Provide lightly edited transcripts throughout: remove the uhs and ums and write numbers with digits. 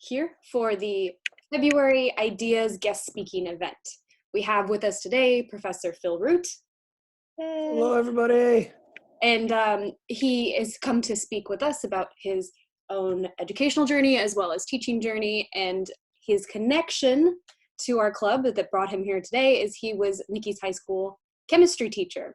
here for the February Ideas guest speaking event. We have with us today Professor Phil Root. Hello, everybody. And he has come to speak with us about his own educational journey as well as teaching journey, and his connection to our club that brought him here today is he was Nikki's high school chemistry teacher.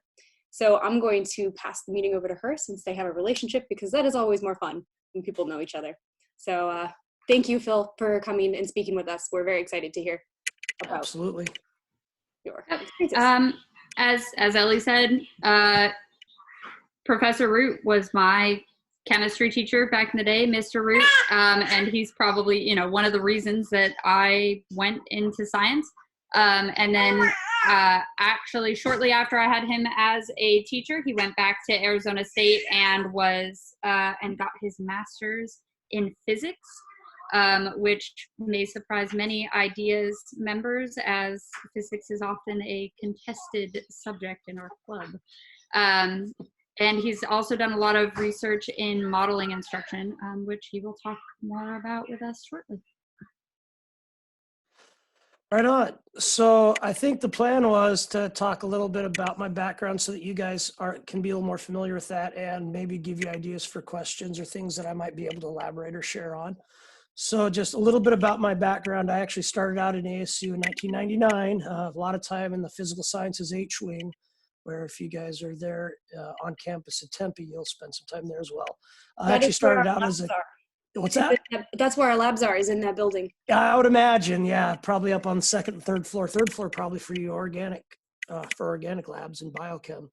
So I'm going to pass the meeting over to her since they have a relationship, because that is always more fun when people know each other. So thank you, Phil, for coming and speaking with us. We're very excited to hear about Absolutely your experiences. As Ellie said, Professor Root was my chemistry teacher back in the day, Mr. Root, and he's probably, one of the reasons that I went into science. And then actually shortly after I had him as a teacher, he went back to Arizona State and and got his master's in physics, which may surprise many Ideas members, as physics is often a contested subject in our club. And he's also done a lot of research in modeling instruction, which he will talk more about with us shortly. Right on. So I think the plan was to talk a little bit about my background so that you guys can be a little more familiar with that and maybe give you ideas for questions or things that I might be able to elaborate or share on. So just a little bit about my background. I actually started out in ASU in 1999, a lot of time in the physical sciences H wing, where if you guys are there on campus at Tempe, you'll spend some time there as well. I actually started out as a, what's that? That's where our labs are, is in that building. Yeah, I would imagine, yeah, probably up on the second and third floor. Third floor probably for you for organic labs and biochem.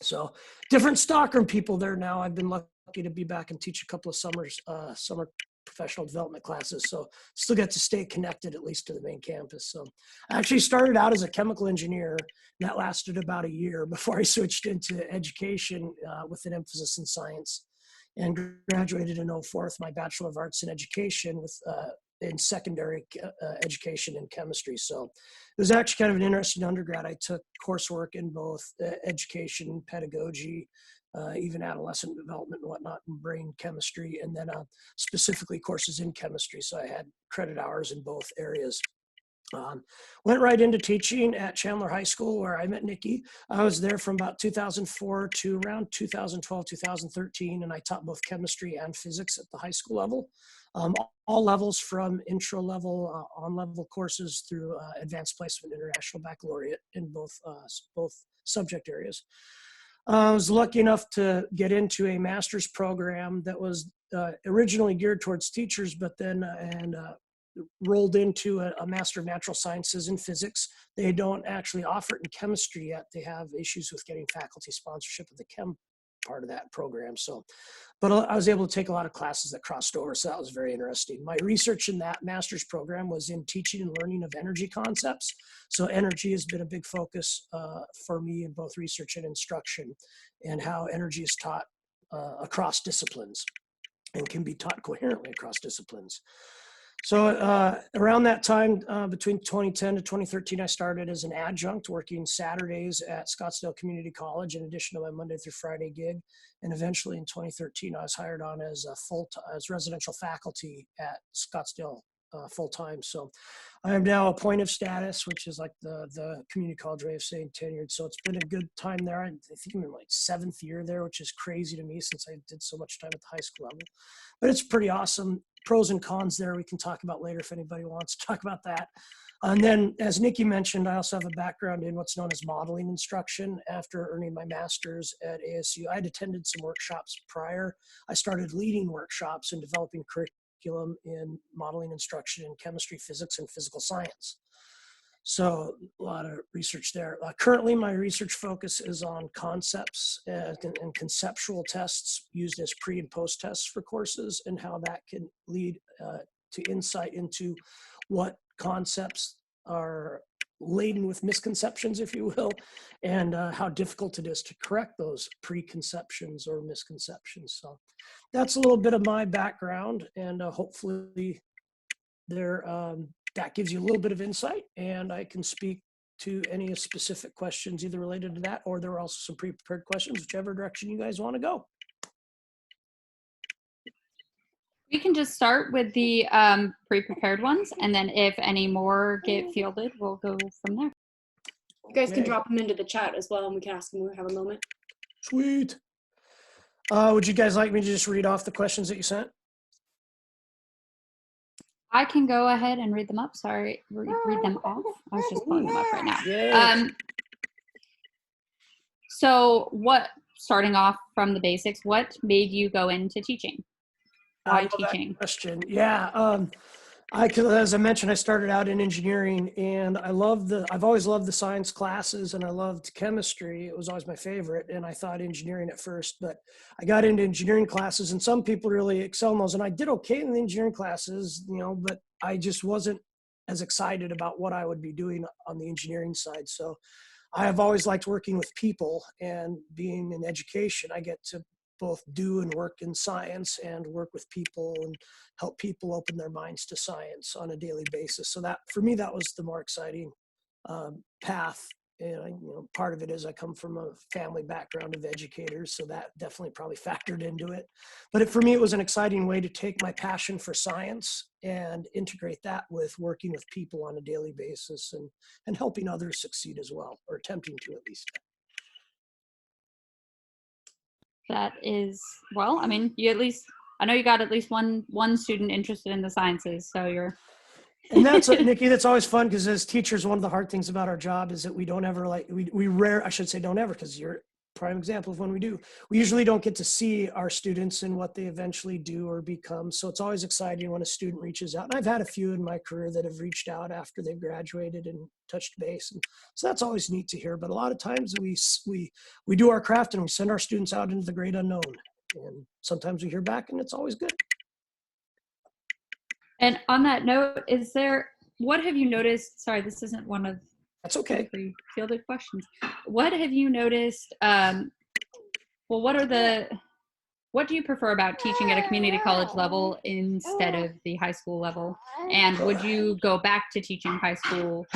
So different stockroom people there now. I've been lucky to be back and teach a couple of summer professional development classes. So still get to stay connected at least to the main campus. So I actually started out as a chemical engineer, and that lasted about a year before I switched into education with an emphasis in science, and graduated in 2004 with my Bachelor of Arts in Education in secondary education in chemistry. So it was actually kind of an interesting undergrad. I took coursework in both education, pedagogy, even adolescent development and whatnot, and brain chemistry, and then specifically courses in chemistry. So I had credit hours in both areas. Went right into teaching at Chandler High School, where I met Nikki. I was there from about 2004 to around 2012, 2013, and I taught both chemistry and physics at the high school level. All levels from intro level, on level courses through advanced placement international baccalaureate in both subject areas. I was lucky enough to get into a master's program that was originally geared towards teachers, but then rolled into a Master of Natural Sciences in physics. They don't actually offer it in chemistry yet. They have issues with getting faculty sponsorship of the chem part of that program. So, but I was able to take a lot of classes that crossed over. So that was very interesting. My research in that master's program was in teaching and learning of energy concepts. So energy has been a big focus for me in both research and instruction, and how energy is taught across disciplines and can be taught coherently across disciplines. So around that time, between 2010 to 2013, I started as an adjunct working Saturdays at Scottsdale Community College, in addition to my Monday through Friday gig. And eventually in 2013, I was hired on as as residential faculty at Scottsdale full-time. So I am now appointive status, which is like the community college way of saying tenured. So it's been a good time there. I think I'm in like 7th year there, which is crazy to me since I did so much time at the high school level. But it's pretty awesome. Pros and cons there we can talk about later if anybody wants to talk about that. And then, as Nikki mentioned, I also have a background in what's known as modeling instruction. After earning my master's at ASU, I had attended some workshops prior. I started leading workshops and developing curriculum in modeling instruction in chemistry, physics, and physical science. So a lot of research there. Currently, my research focus is on concepts and conceptual tests used as pre and post tests for courses, and how that can lead to insight into what concepts are laden with misconceptions, if you will, and how difficult it is to correct those preconceptions or misconceptions. So that's a little bit of my background, and hopefully that gives you a little bit of insight, and I can speak to any specific questions either related to that, or there are also some pre-prepared questions, whichever direction you guys want to go. We can just start with the pre-prepared ones, and then if any more get fielded, we'll go from there. You guys can Okay. drop them into the chat as well, and we can ask them when we have a moment. Sweet. Would you guys like me to just read off the questions that you sent? I can go ahead and read them up. Sorry, read them off. I was just pulling them up right now. Yeah. So starting off from the basics, what made you go into teaching? Why teaching? Question. Yeah. As I mentioned, I started out in engineering, and I've always loved the science classes, and I loved chemistry. It was always my favorite, and I thought engineering at first, but I got into engineering classes, and some people really excel in those, and I did okay in the engineering classes, but I just wasn't as excited about what I would be doing on the engineering side. So I have always liked working with people, and being in education, I get to both do and work in science and work with people and help people open their minds to science on a daily basis. So that, for me, that was the more exciting path. And part of it is I come from a family background of educators, so that definitely probably factored into it. But for me, it was an exciting way to take my passion for science and integrate that with working with people on a daily basis and helping others succeed as well, or attempting to at least. That is, well, I mean, I know you got at least one student interested in the sciences, so you're. And that's Nikki, that's always fun, because as teachers, one of the hard things about our job is that we don't ever I should say don't ever, because you're a prime example of when we usually don't get to see our students and what they eventually do or become. So it's always exciting when a student reaches out. And I've had a few in my career that have reached out after they've graduated and touched base. And so that's always neat to hear. But a lot of times we do our craft and we send our students out into the great unknown. And sometimes we hear back, and it's always good. And on that note, what have you noticed? Sorry, this isn't one of That's okay. the fielded questions. What have you noticed? What do you prefer about teaching at a community college level instead of the high school level? And would you go back to teaching high school,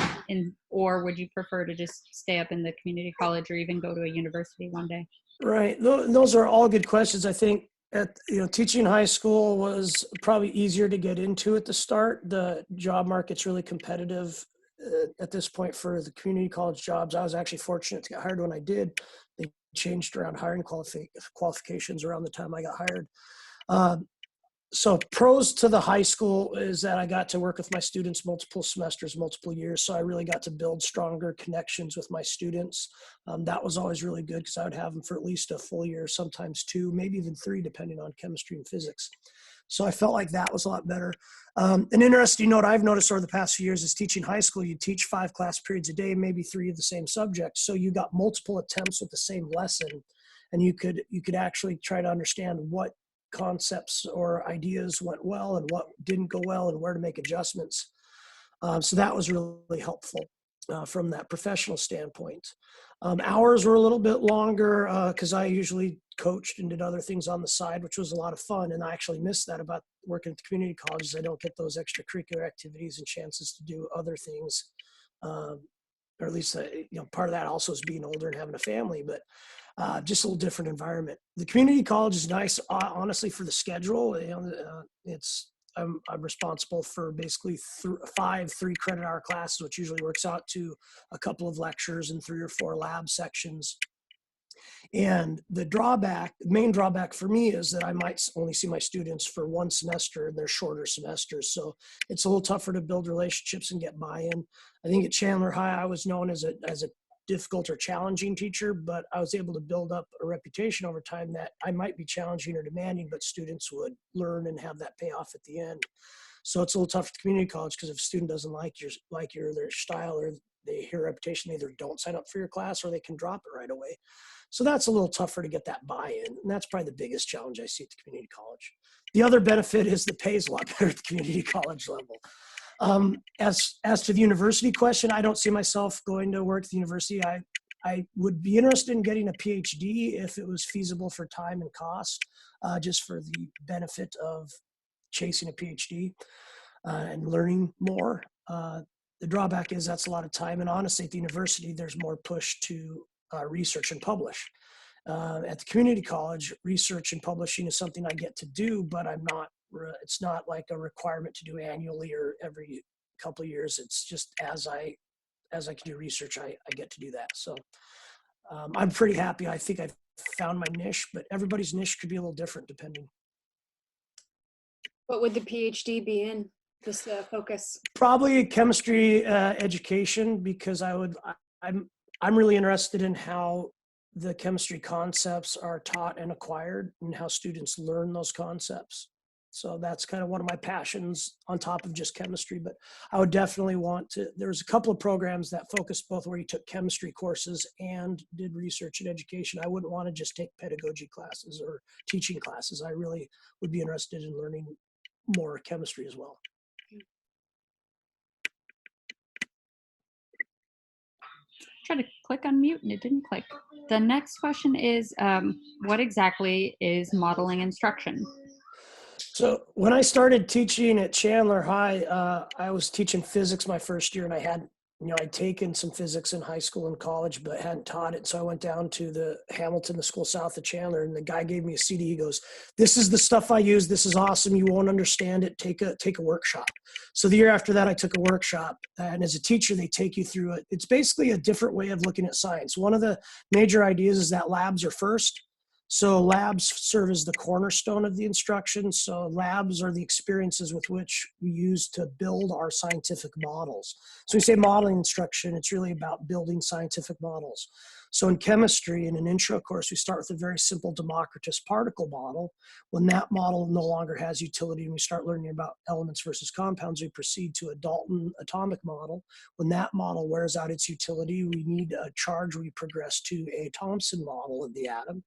or would you prefer to just stay up in the community college or even go to a university one day? Right. Those are all good questions. I think teaching high school was probably easier to get into at the start. The job market's really competitive at this point for the community college jobs. I was actually fortunate to get hired when I did. They changed around hiring qualifications around the time I got hired. So pros to the high school is that I got to work with my students multiple semesters, multiple years. So I really got to build stronger connections with my students. That was always really good, because I would have them for at least a full year, sometimes 2, maybe even 3, depending on chemistry and physics. So I felt like that was a lot better. An interesting note I've noticed over the past few years is teaching high school, you teach 5 class periods a day, maybe 3 of the same subject. So you got multiple attempts with the same lesson, and you could actually try to understand what concepts or ideas went well and what didn't go well and where to make adjustments. So that was really helpful from that professional standpoint. Hours were a little bit longer because I usually coached and did other things on the side, which was a lot of fun. And I actually miss that about working at the community colleges. I don't get those extracurricular activities and chances to do other things. Or at least, part of that also is being older and having a family, but just a little different environment. The community college is nice, honestly, for the schedule. I'm responsible for basically 5 3-credit hour classes, which usually works out to a couple of lectures and 3 or 4 lab sections. And the main drawback for me is that I might only see my students for 1 semester, and they're shorter semesters. So it's a little tougher to build relationships and get buy-in. I think at Chandler High, I was known as a difficult or challenging teacher, but I was able to build up a reputation over time that I might be challenging or demanding, but students would learn and have that payoff at the end. So it's a little tough at community college, because if a student doesn't like their style, or they hear a reputation, they either don't sign up for your class or they can drop it right away. So that's a little tougher to get that buy-in. And that's probably the biggest challenge I see at the community college. The other benefit is the pay is a lot better at the community college level. As to the university question, I don't see myself going to work at the university. I would be interested in getting a PhD if it was feasible for time and cost, just for the benefit of chasing a PhD and learning more. The drawback is that's a lot of time. And honestly, at the university, there's more push to research and publish. At the community college, research and publishing is something I get to do, but I'm not it's not like a requirement to do annually or every couple of years. It's just as I can do research, I get to do that. So I'm pretty happy. I think I've found my niche, but everybody's niche could be a little different depending. What would the PhD be in? Just the focus? Probably chemistry education, because I'm really interested in how the chemistry concepts are taught and acquired and how students learn those concepts. So that's kind of one of my passions on top of just chemistry, but I would definitely want to, there's a couple of programs that focused both where you took chemistry courses and did research and education. I wouldn't want to just take pedagogy classes or teaching classes. I really would be interested in learning more chemistry as well. Try to click on mute and it didn't click. The next question is, what exactly is modeling instruction? So when I started teaching at Chandler High, I was teaching physics my first year, and I'd taken some physics in high school and college, but hadn't taught it. So I went down to the Hamilton, the school south of Chandler, and the guy gave me a CD. He goes, "This is the stuff I use. This is awesome. You won't understand it. Take a workshop." So the year after that, I took a workshop, and as a teacher, they take you through it. It's basically a different way of looking at science. One of the major ideas is that labs are first. So labs serve as the cornerstone of the instruction. So labs are the experiences with which we use to build our scientific models. So we say modeling instruction, it's really about building scientific models. So in chemistry, in an intro course, we start with a very simple Democritus particle model. When that model no longer has utility and we start learning about elements versus compounds, we proceed to a Dalton atomic model. When that model wears out its utility, we need a charge, we progress to a Thomson model of the atom,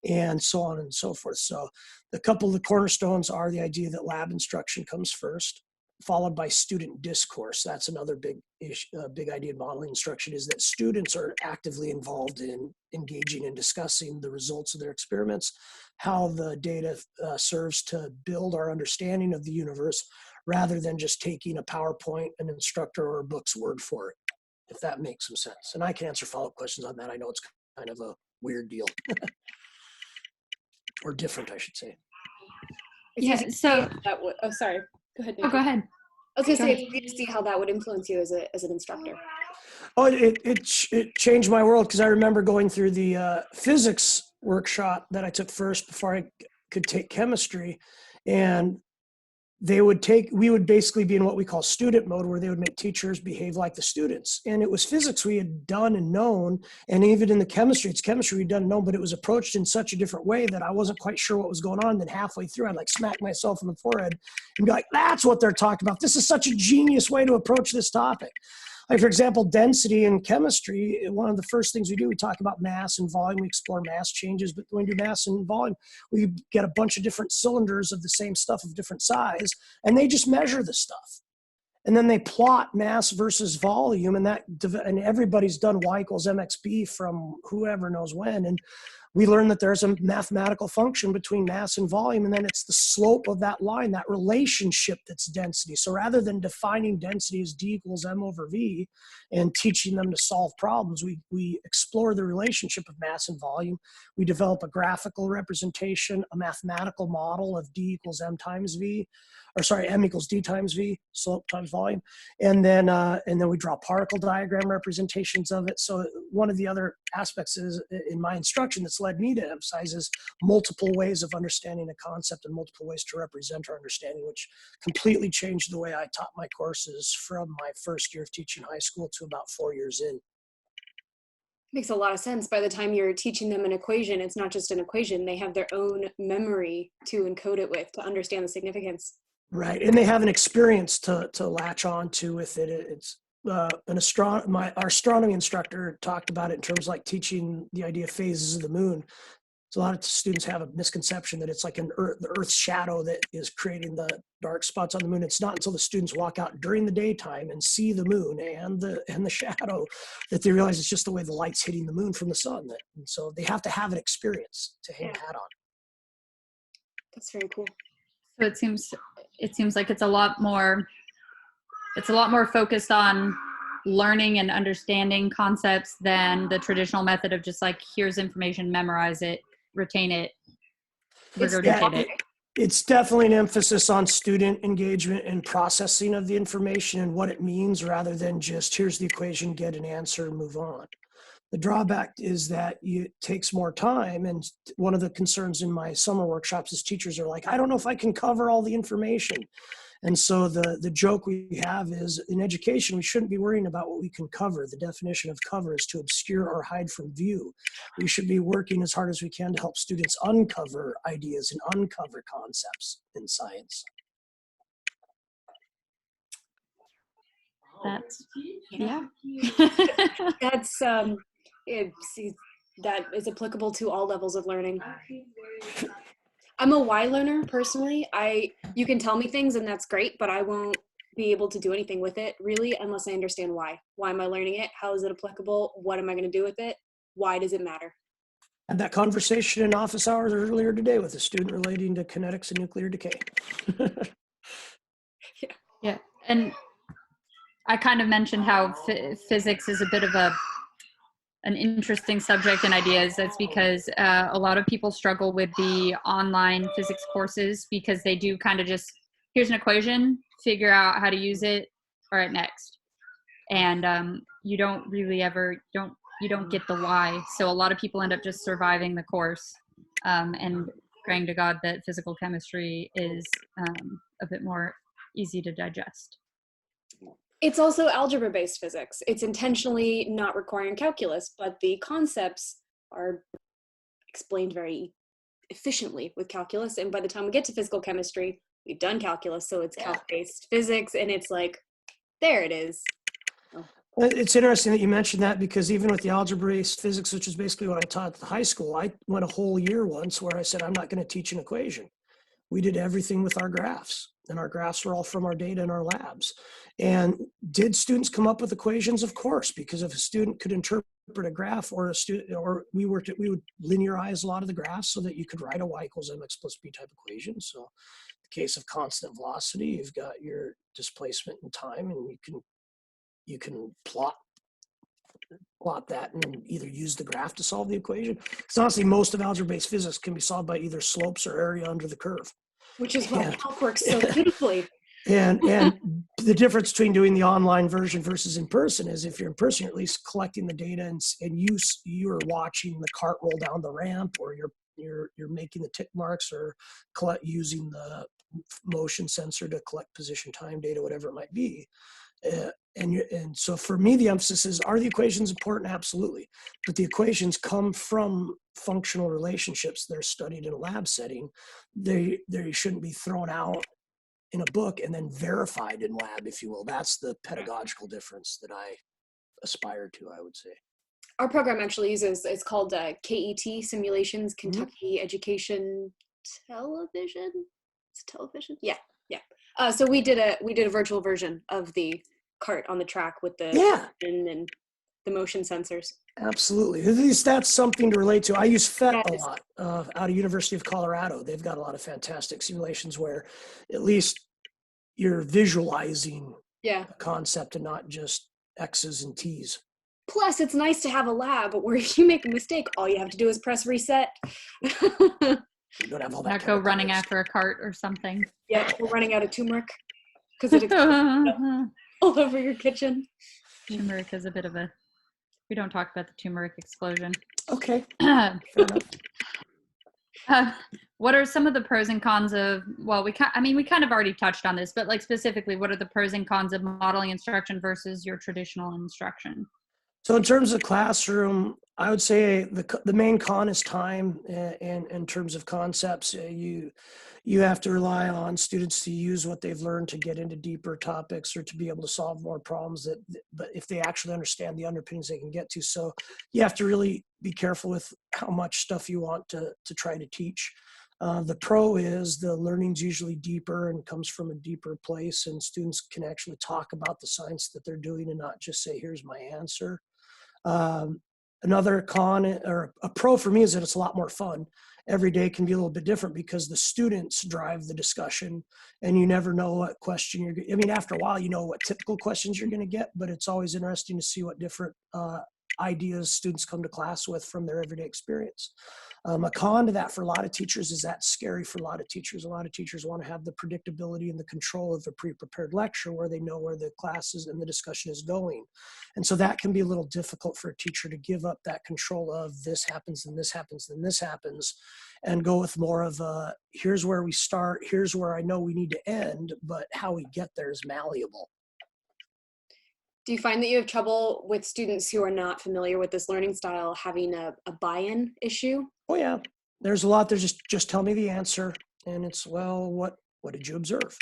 and so on and so forth. So a couple of the cornerstones are the idea that lab instruction comes first, followed by student discourse. That's another big idea in modeling instruction, is that students are actively involved in engaging and discussing the results of their experiments, how the data serves to build our understanding of the universe, rather than just taking a PowerPoint, an instructor, or a book's word for it, if that makes some sense. And I can answer follow-up questions on that. I know it's kind of a weird deal. Or different, I should say. Yeah, so that would, oh, sorry. Go ahead. Oh, go ahead. I was going to say, it's easy to see how that would influence you as an instructor. Oh, it changed my world, because I remember going through the physics workshop that I took first before I could take chemistry, and we would basically be in what we call student mode, where they would make teachers behave like the students. And it was physics we had done and known, and even in the chemistry, it's chemistry we'd done and known, but it was approached in such a different way that I wasn't quite sure what was going on. Then halfway through, I'd like smack myself in the forehead and be like, "That's what they're talking about. This is such a genius way to approach this topic." Like, for example, density in chemistry, one of the first things we do, we talk about mass and volume, we explore mass changes, but when we do mass and volume, we get a bunch of different cylinders of the same stuff of different size, and they just measure the stuff. And then they plot mass versus volume, and everybody's done Y equals MXB from whoever knows when. And we learn that there's a mathematical function between mass and volume, and then it's the slope of that line, that relationship that's density. So rather than defining density as D equals M over V and teaching them to solve problems, we explore the relationship of mass and volume. We develop a graphical representation, a mathematical model of D equals M times V, or sorry, M equals D times V, slope times volume. And then we draw particle diagram representations of it. So one of the other aspects is in my instruction that's led me to emphasize is multiple ways of understanding a concept and multiple ways to represent our understanding, which completely changed the way I taught my courses from my first year of teaching high school to about 4 years in. Makes a lot of sense. By the time you're teaching them an equation, it's not just an equation. They have their own memory to encode it with, to understand the significance. Right, and they have an experience to latch on to with it. It's our astronomy instructor talked about it in terms of like teaching the idea of phases of the moon. So a lot of students have a misconception that it's like the Earth's shadow that is creating the dark spots on the moon. It's not until the students walk out during the daytime and see the moon and the shadow that they realize it's just the way the light's hitting the moon from the sun. And so they have to have an experience to hang a hat on. That's very cool. So it seems like it's a lot more focused on learning and understanding concepts than the traditional method of just like, here's information, memorize it, retain it, regurgitate it. It's definitely an emphasis on student engagement and processing of the information and what it means, rather than just here's the equation, get an answer, and move on. The drawback is that it takes more time. And one of the concerns in my summer workshops is teachers are like, I don't know if I can cover all the information. And so the joke we have is, in education, we shouldn't be worrying about what we can cover. The definition of cover is to obscure or hide from view. We should be working as hard as we can to help students uncover ideas and uncover concepts in science. That's, yeah. That's that is applicable to all levels of learning. I'm a why learner personally. You can tell me things and that's great, but I won't be able to do anything with it really unless I understand why. Why am I learning it? How is it applicable? What am I going to do with it? Why does it matter? Had that conversation in office hours earlier today with a student relating to kinetics and nuclear decay. Yeah, and I kind of mentioned how physics is a bit of an interesting subject and ideas. That's because a lot of people struggle with the online physics courses because they do kind of just, here's an equation, figure out how to use it, all right, next. And you don't really ever, you don't get the why. So a lot of people end up just surviving the course and praying to God that physical chemistry is a bit more easy to digest. It's also algebra-based physics. It's intentionally not requiring calculus, but the concepts are explained very efficiently with calculus. And by the time we get to physical chemistry, we've done calculus, so it's calc-based physics, and it's like, there it is. Oh. It's interesting that you mentioned that, because even with the algebra-based physics, which is basically what I taught at the high school, I went a whole year once where I said, I'm not going to teach an equation. We did everything with our graphs, and our graphs were all from our data in our labs. And did students come up with equations? Of course, because if a student could interpret a graph, or a student, or we would linearize a lot of the graphs so that you could write a y equals mx plus b type equation. So in the case of constant velocity, you've got your displacement in time, and you can plot that and either use the graph to solve the equation. Because honestly, most of algebra-based physics can be solved by either slopes or area under the curve. Which is why calc works so beautifully. And the difference between doing the online version versus in person is, if you're in person, you're at least collecting the data, and you're watching the cart roll down the ramp, or you're making the tick marks, or using the motion sensor to collect position time data, whatever it might be. And so for me, the emphasis is, are the equations important? Absolutely. But the equations come from functional relationships. They're studied in a lab setting. They shouldn't be thrown out in a book and then verified in lab, if you will. That's the pedagogical difference that I aspire to, I would say. Our program actually uses, it's called KET, Simulations, Kentucky Education Television. It's television? Yeah. So we did a virtual version of the cart on the track with the and the motion sensors. Absolutely. At least that's something to relate to. I use PhET a lot out of University of Colorado. They've got a lot of fantastic simulations where at least you're visualizing a concept and not just X's and T's. Plus, it's nice to have a lab where if you make a mistake, all you have to do is press reset. You don't have all that. Not go running after a cart or something. Yeah, we're running out of turmeric because it explodes all over your kitchen. Turmeric is a bit of a, we don't talk about the turmeric explosion. Okay. Fair enough. What are some of the pros and cons of, well, we kind of already touched on this, but like specifically, what are the pros and cons of modeling instruction versus your traditional instruction? So in terms of classroom, I would say the main con is time. And in terms of concepts, you have to rely on students to use what they've learned to get into deeper topics or to be able to solve more problems but if they actually understand the underpinnings, they can get to. So you have to really be careful with how much stuff you want to try to teach. The pro is the learning's usually deeper and comes from a deeper place, and students can actually talk about the science that they're doing and not just say, here's my answer. Another con, or a pro for me, is that it's a lot more fun. Every day can be a little bit different because the students drive the discussion, and you never know what question after a while, you know what typical questions you're going to get, but it's always interesting to see what different ideas students come to class with from their everyday experience. A con to that for a lot of teachers is that's scary for a lot of teachers. A lot of teachers want to have the predictability and the control of a pre-prepared lecture where they know where the class is and the discussion is going. And so that can be a little difficult for a teacher to give up that control of this happens and this happens and this happens, and go with more of a, here's where we start, here's where I know we need to end, but how we get there is malleable. Do you find that you have trouble with students who are not familiar with this learning style having a buy-in issue? Oh yeah, there's a lot. There's just tell me the answer, and it's, well, what did you observe,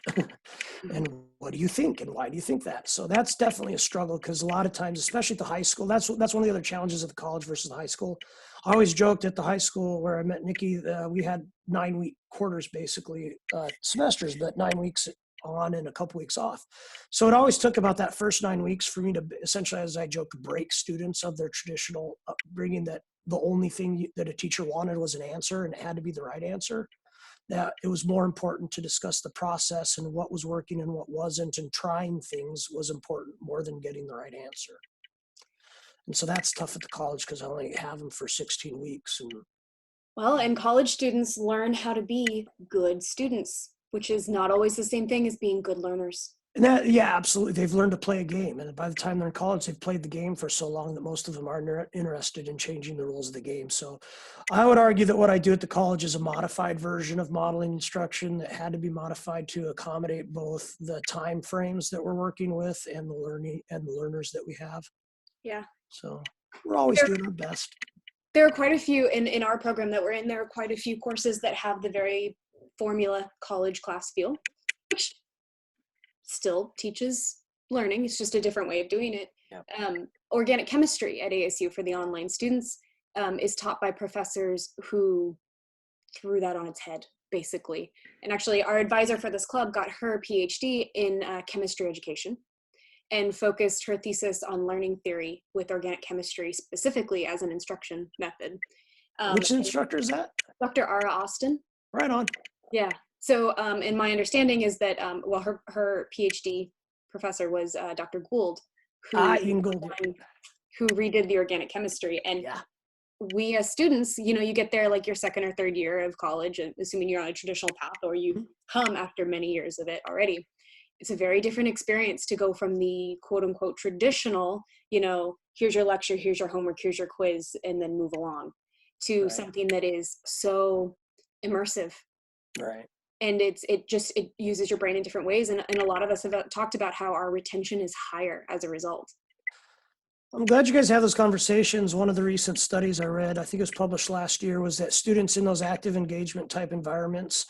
and what do you think, and why do you think that? So that's definitely a struggle, because a lot of times, especially at the high school, that's one of the other challenges of the college versus the high school. I always joked at the high school where I met Nikki, we had 9-week quarters, basically semesters, but 9 weeks on and a couple weeks off. So it always took about that first 9 weeks for me to essentially, as I joke, break students of their traditional upbringing, that the only thing that a teacher wanted was an answer, and it had to be the right answer. That it was more important to discuss the process and what was working and what wasn't, and trying things was important more than getting the right answer. And so that's tough at the college, because I only have them for 16 weeks. And college students learn how to be good students, which is not always the same thing as being good learners. And that, yeah, absolutely. They've learned to play a game. And by the time they're in college, they've played the game for so long that most of them aren't interested in changing the rules of the game. So I would argue that what I do at the college is a modified version of modeling instruction that had to be modified to accommodate both the time frames that we're working with and the learning and the learners that we have. Yeah. So we're always doing our best. There are quite a few in our program that we're in. There are quite a few courses that have the very formula college class feel, which still teaches learning. It's just a different way of doing it. Yep. Organic chemistry at ASU for the online students is taught by professors who threw that on its head, basically. And actually, our advisor for this club got her PhD in chemistry education and focused her thesis on learning theory with organic chemistry specifically as an instruction method. Which instructor is that? Dr. Ara Austin. Right on. Yeah. So, and my understanding is that, her PhD professor was Dr. Gould, who redid the organic chemistry. And yeah, we as students, you get there like your second or third year of college, assuming you're on a traditional path, or you come after many years of it already. It's a very different experience to go from the quote unquote traditional, here's your lecture, here's your homework, here's your quiz, and then move along, to something that is so immersive. Right. And it uses your brain in different ways. And a lot of us have talked about how our retention is higher as a result. I'm glad you guys have those conversations. One of the recent studies I read, I think it was published last year, was that students in those active engagement type environments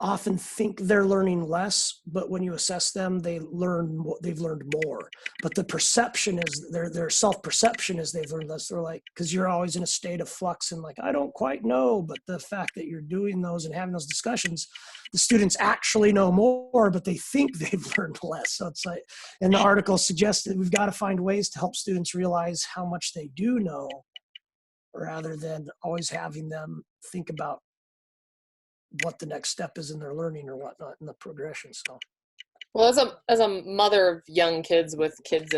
often think they're learning less, but when you assess them, they've learned more. But the perception is, their self-perception is they've learned less. They're like, because you're always in a state of flux and like, I don't quite know. But the fact that you're doing those and having those discussions, the students actually know more, but they think they've learned less. So it's like, and the article suggests that we've got to find ways to help students realize how much they do know, rather than always having them think about what the next step is in their learning or whatnot in the progression. So, well, as a mother of young kids with kids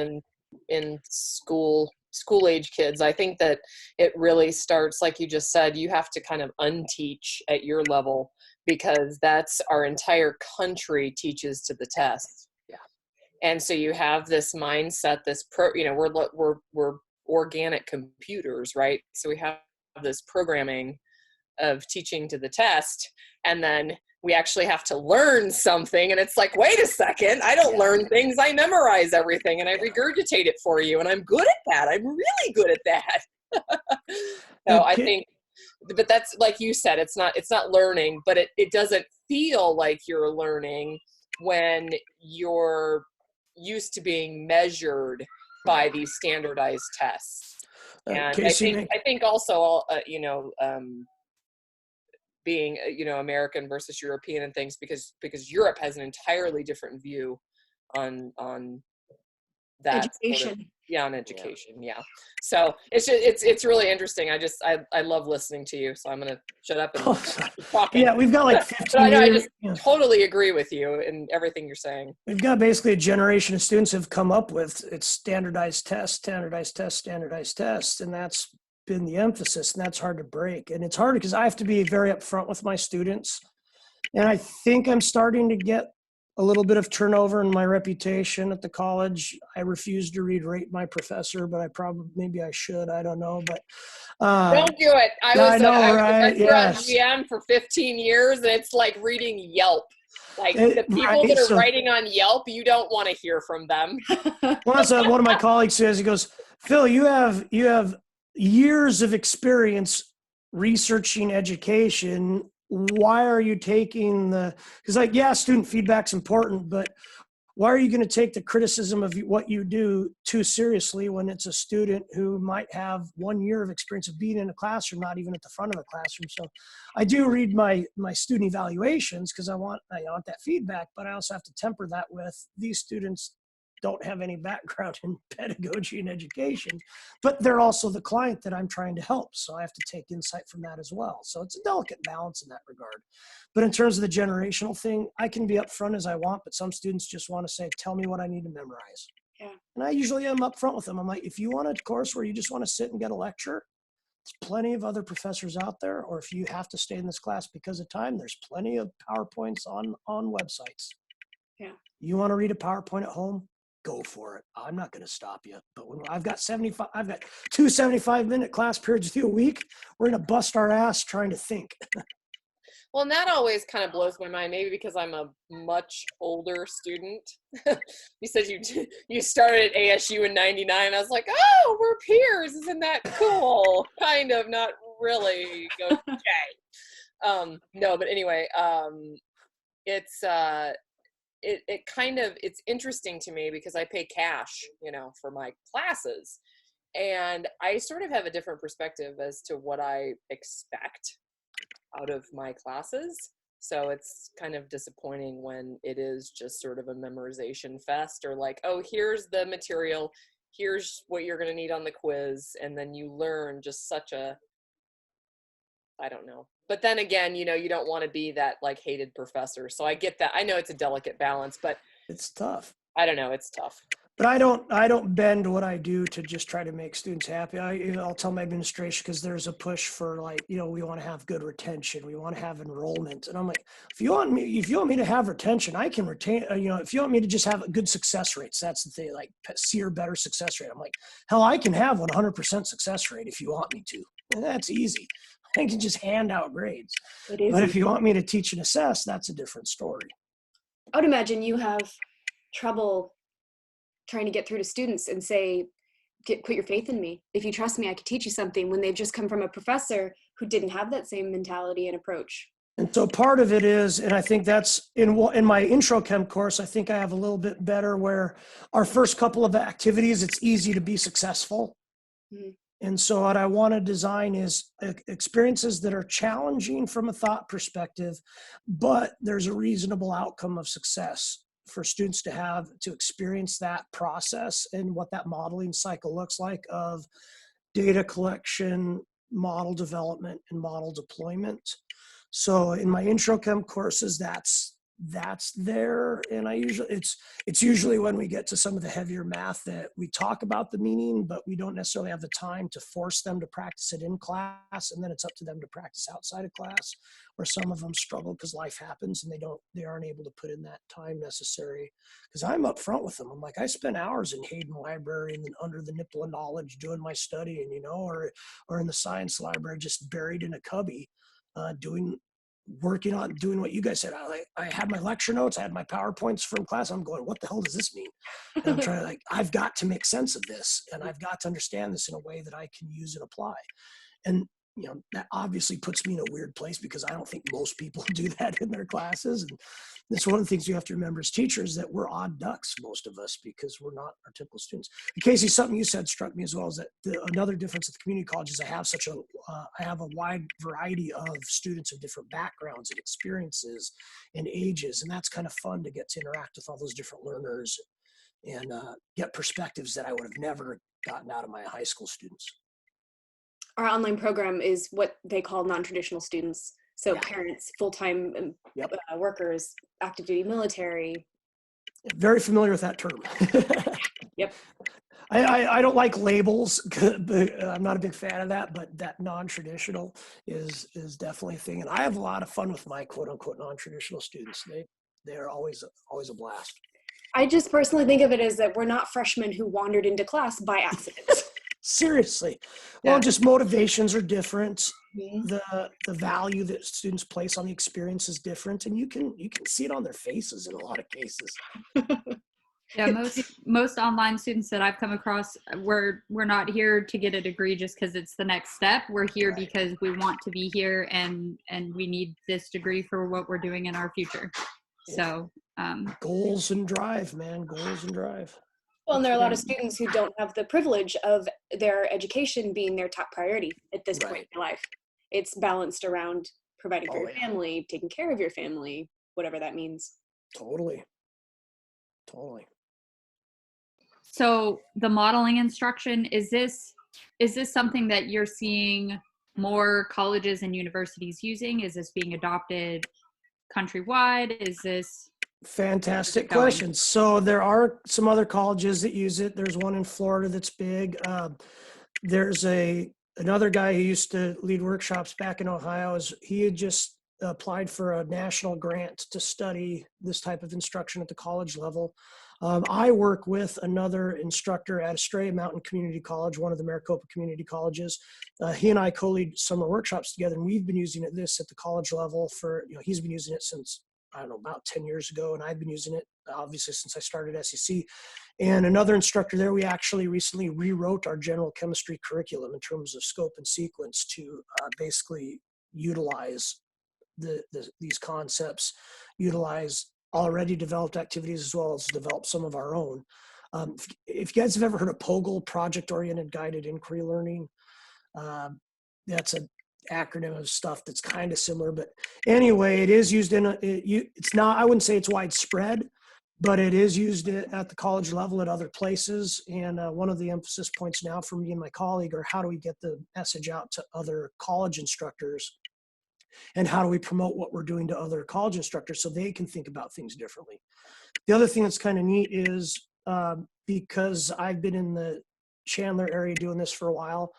in school age kids, I think that it really starts, like you just said, you have to kind of unteach at your level, because that's our entire country teaches to the test. Yeah. And so you have this mindset, we're organic computers, right? So we have this programming of teaching to the test, and then we actually have to learn something, and it's like, wait a second, I don't learn things, I memorize everything and I regurgitate it for you, and I'm good at that, I'm really good at that. So I think, but that's like you said, it's not learning, but it doesn't feel like you're learning when you're used to being measured by these standardized tests. And I think also being American versus European and things, because Europe has an entirely different view on that sort of, Education. on education. Yeah. So it's really interesting. I love listening to you. So I'm going to shut up and keep talking. Yeah, we've got like But 15 I know I years. just Yeah. totally agree with you in everything you're saying. We've got basically a generation of students have come up with it's standardized tests, standardized tests, standardized tests. And that's been the emphasis, and that's hard to break. And it's hard because I have to be very upfront with my students. And I think I'm starting to get a little bit of turnover in my reputation at the college. I refuse to rate my professor, but maybe I should. I don't know. But Don't do it. I was know, a right? professor at Yes. GM for 15 years, and it's like reading Yelp. Like the people Right, that are so- writing on Yelp, you don't want to hear from them. Well, that's what one of my colleagues says. He goes, Phil, you have years of experience researching education. Why are you taking because like, yeah, student feedback's important, but why are you going to take the criticism of what you do too seriously when it's a student who might have 1 year of experience of being in a classroom, not even at the front of a classroom? So I do read my student evaluations because I want that feedback, but I also have to temper that with these students don't have any background in pedagogy and education, but they're also the client that I'm trying to help. So I have to take insight from that as well. So it's a delicate balance in that regard. But in terms of the generational thing, I can be upfront as I want, but some students just want to say, tell me what I need to memorize. Yeah. And I usually am upfront with them. I'm like, if you want a course where you just want to sit and get a lecture, there's plenty of other professors out there. Or if you have to stay in this class because of time, there's plenty of PowerPoints on websites. Yeah. You want to read a PowerPoint at home? Go for it. I'm not going to stop you. But when I've got 2 75-minute class periods with you a week, we're going to bust our ass trying to think. Well, and that always kind of blows my mind, maybe because I'm a much older student. You said you started at ASU in '99. I was like, oh, we're peers. Isn't that cool? Kind of, not really. Okay. No, but anyway, it's it's interesting to me because I pay cash, for my classes, and I sort of have a different perspective as to what I expect out of my classes. So it's kind of disappointing when it is just sort of a memorization fest, or like, oh, here's the material, here's what you're going to need on the quiz, and then you learn just I don't know. But then again, you don't want to be that like hated professor. So I get that. I know it's a delicate balance, but It's tough. I don't know. It's tough. But I don't bend what I do to just try to make students happy. I'll tell my administration, because there's a push for like, we want to have good retention. We want to have enrollment. And I'm like, if you want me to have retention, I can retain, if you want me to just have good success rates, that's the thing, like see or better success rate. I'm like, hell, I can have 100% success rate if you want me to. And that's easy. I can just hand out grades. But if you want me to teach and assess, that's a different story. I would imagine you have trouble trying to get through to students and say, put your faith in me. If you trust me, I could teach you something, when they've just come from a professor who didn't have that same mentality and approach. And so part of it is, and I think that's in my intro chem course, I think I have a little bit better where our first couple of activities, it's easy to be successful. Mm-hmm. And so what I want to design is experiences that are challenging from a thought perspective, but there's a reasonable outcome of success for students to experience that process and what that modeling cycle looks like of data collection, model development, and model deployment. So in my intro chem courses, that's there. And it's usually when we get to some of the heavier math that we talk about the meaning, but we don't necessarily have the time to force them to practice it in class. And then it's up to them to practice outside of class, where some of them struggle because life happens and they aren't able to put in that time necessary. Because I'm upfront with them. I'm like, I spent hours in Hayden Library and then under the nipple of knowledge doing my studying, or in the science library, just buried in a cubby, working on doing what you guys said. I had my lecture notes, I had my PowerPoints from class. I'm going, what the hell does this mean? And I'm trying to I've got to make sense of this, and I've got to understand this in a way that I can use and apply. And that obviously puts me in a weird place because I don't think most people do that in their classes. And that's one of the things you have to remember as teachers, that we're odd ducks, most of us, because we're not our typical students. And Casey, something you said struck me as well, is that another difference at the community college is I have a wide variety of students of different backgrounds and experiences and ages. And that's kind of fun to get to interact with all those different learners and get perspectives that I would have never gotten out of my high school students. Our online program is what they call non-traditional students. So Yeah. parents, full-time Yep. workers, active duty military. Very familiar with that term. Yep. I don't like labels, but I'm not a big fan of that, but that non-traditional is definitely a thing. And I have a lot of fun with my quote unquote non-traditional students. They're always a blast. I just personally think of it as that we're not freshmen who wandered into class by accident. Seriously. Well, Yeah. just motivations are different. Mhm. The value that students place on the experience is different, and you can see it on their faces in a lot of cases. Yeah, most online students that I've come across, we're not here to get a degree just because it's the next step. We're here Right. because we want to be here, and we need this degree for what we're doing in our future. So Goals and drive, man. Goals and drive. Well, and there are a lot of Yeah. students who don't have the privilege of their education being their top priority at this point Right. in their life. It's balanced around providing for Oh, your yeah. family, taking care of your family, whatever that means. Totally. So the modeling instruction, is this something that you're seeing more colleges and universities using? Is this being adopted countrywide? Is this Fantastic going? question. So there are some other colleges that use it. There's one in Florida that's big. There's another guy who used to lead workshops back in Ohio. He had just applied for a national grant to study this type of instruction at the college level. I work with another instructor at Estrella Mountain Community College, one of the Maricopa community colleges. He and I co-lead summer workshops together, and we've been using this at the college level for, he's been using it since, I don't know, about 10 years ago, and I've been using it obviously since I started SEC. And another instructor there, we actually recently rewrote our general chemistry curriculum in terms of scope and sequence to basically utilize these concepts, utilize already developed activities as well as develop some of our own. If you guys have ever heard of POGLE, Project-Oriented Guided Inquiry Learning, that's an acronym of stuff that's kind of similar. But anyway, it is used it's not, I wouldn't say it's widespread, but it is used at the college level at other places. And one of the emphasis points now for me and my colleague are how do we get the message out to other college instructors, and how do we promote what we're doing to other college instructors so they can think about things differently. The other thing that's kind of neat is because I've been in the Chandler area doing this for a while,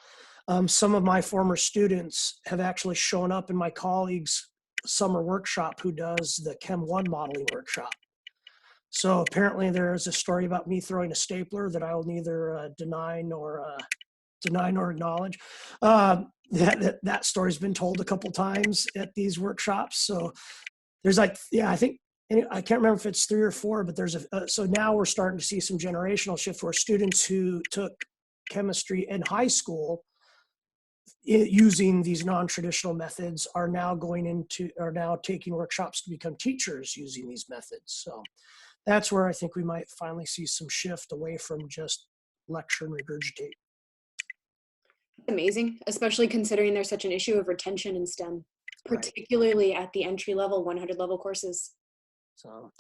some of my former students have actually shown up in my colleague's summer workshop who does the Chem 1 modeling workshop. So apparently there is a story about me throwing a stapler that I will neither deny nor acknowledge. That story's been told a couple times at these workshops. So there's I think, I can't remember if it's 3 or 4, but there's so now we're starting to see some generational shift where students who took chemistry in high school using these non-traditional methods are now taking workshops to become teachers using these methods. So that's where I think we might finally see some shift away from just lecture and regurgitate. Amazing, especially considering there's such an issue of retention in STEM, particularly at the entry level 100 level courses. So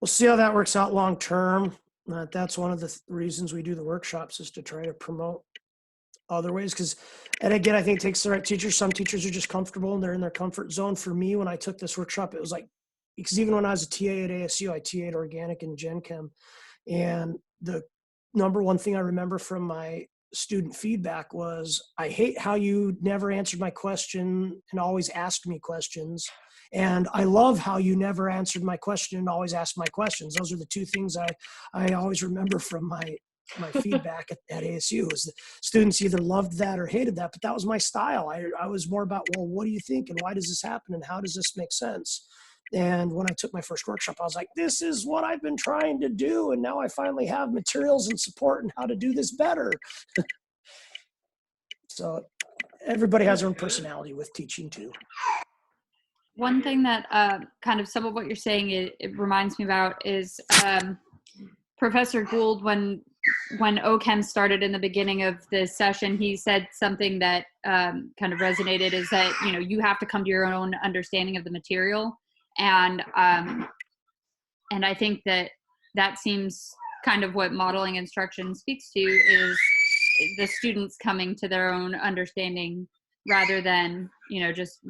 we'll see how that works out long term. That's one of the reasons we do the workshops, is to try to promote other ways. And again, I think it takes the right teachers. Some teachers are just comfortable and they're in their comfort zone. For me, when I took this workshop, it was like, because even when I was a TA at ASU, I TA'd organic and Gen Chem. And the number one thing I remember from my student feedback was, I hate how you never answered my question and always asked me questions. And I love how you never answered my question and always asked my questions. Those are the two things I always remember from my feedback at ASU, is that students either loved that or hated that, but that was my style. I was more about, well, what do you think? And why does this happen? And how does this make sense? And when I took my first workshop, I was like, this is what I've been trying to do. And now I finally have materials and support and how to do this better. So everybody has their own personality with teaching too. One thing that kind of some of what you're saying, it reminds me about is Professor Gould, when OChem started in the beginning of the session, he said something that kind of resonated, is that, you have to come to your own understanding of the material. And I think that seems kind of what modeling instruction speaks to, is the students coming to their own understanding rather than, just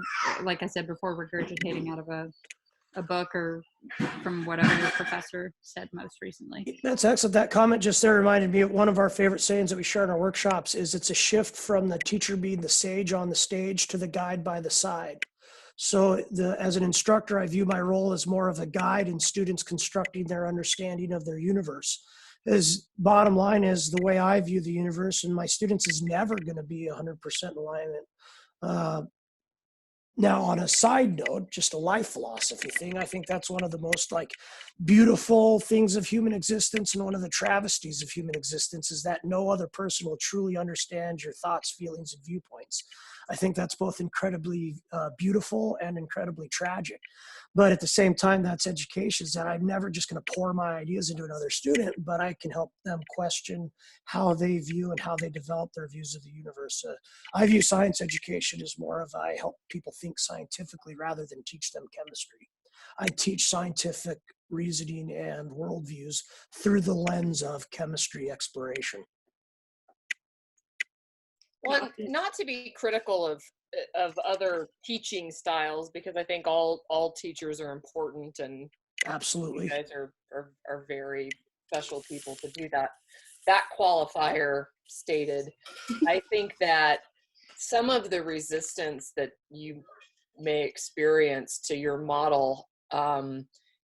like I said before, regurgitating out of a book or from whatever your professor said most recently. That's excellent. That comment just there reminded me of one of our favorite sayings that we share in our workshops is it's a shift from the teacher being the sage on the stage to the guide by the side. So as an instructor, I view my role as more of a guide in students constructing their understanding of their universe. As bottom line is the way I view the universe, and my students is never going to be 100% in alignment. Now, on a side note, just a life philosophy thing, I think that's one of the most beautiful things of human existence, and one of the travesties of human existence is that no other person will truly understand your thoughts, feelings, and viewpoints. I think that's both incredibly beautiful and incredibly tragic. But at the same time, that's education, is that I'm never just going to pour my ideas into another student, but I can help them question how they view and how they develop their views of the universe. I view science education as more of I help people think scientifically rather than teach them chemistry. I teach scientific reasoning and worldviews through the lens of chemistry exploration. Well, not to be critical of other teaching styles, because I think all teachers are important, and absolutely, you guys are very special people to do that. That qualifier stated, I think that some of the resistance that you may experience to your model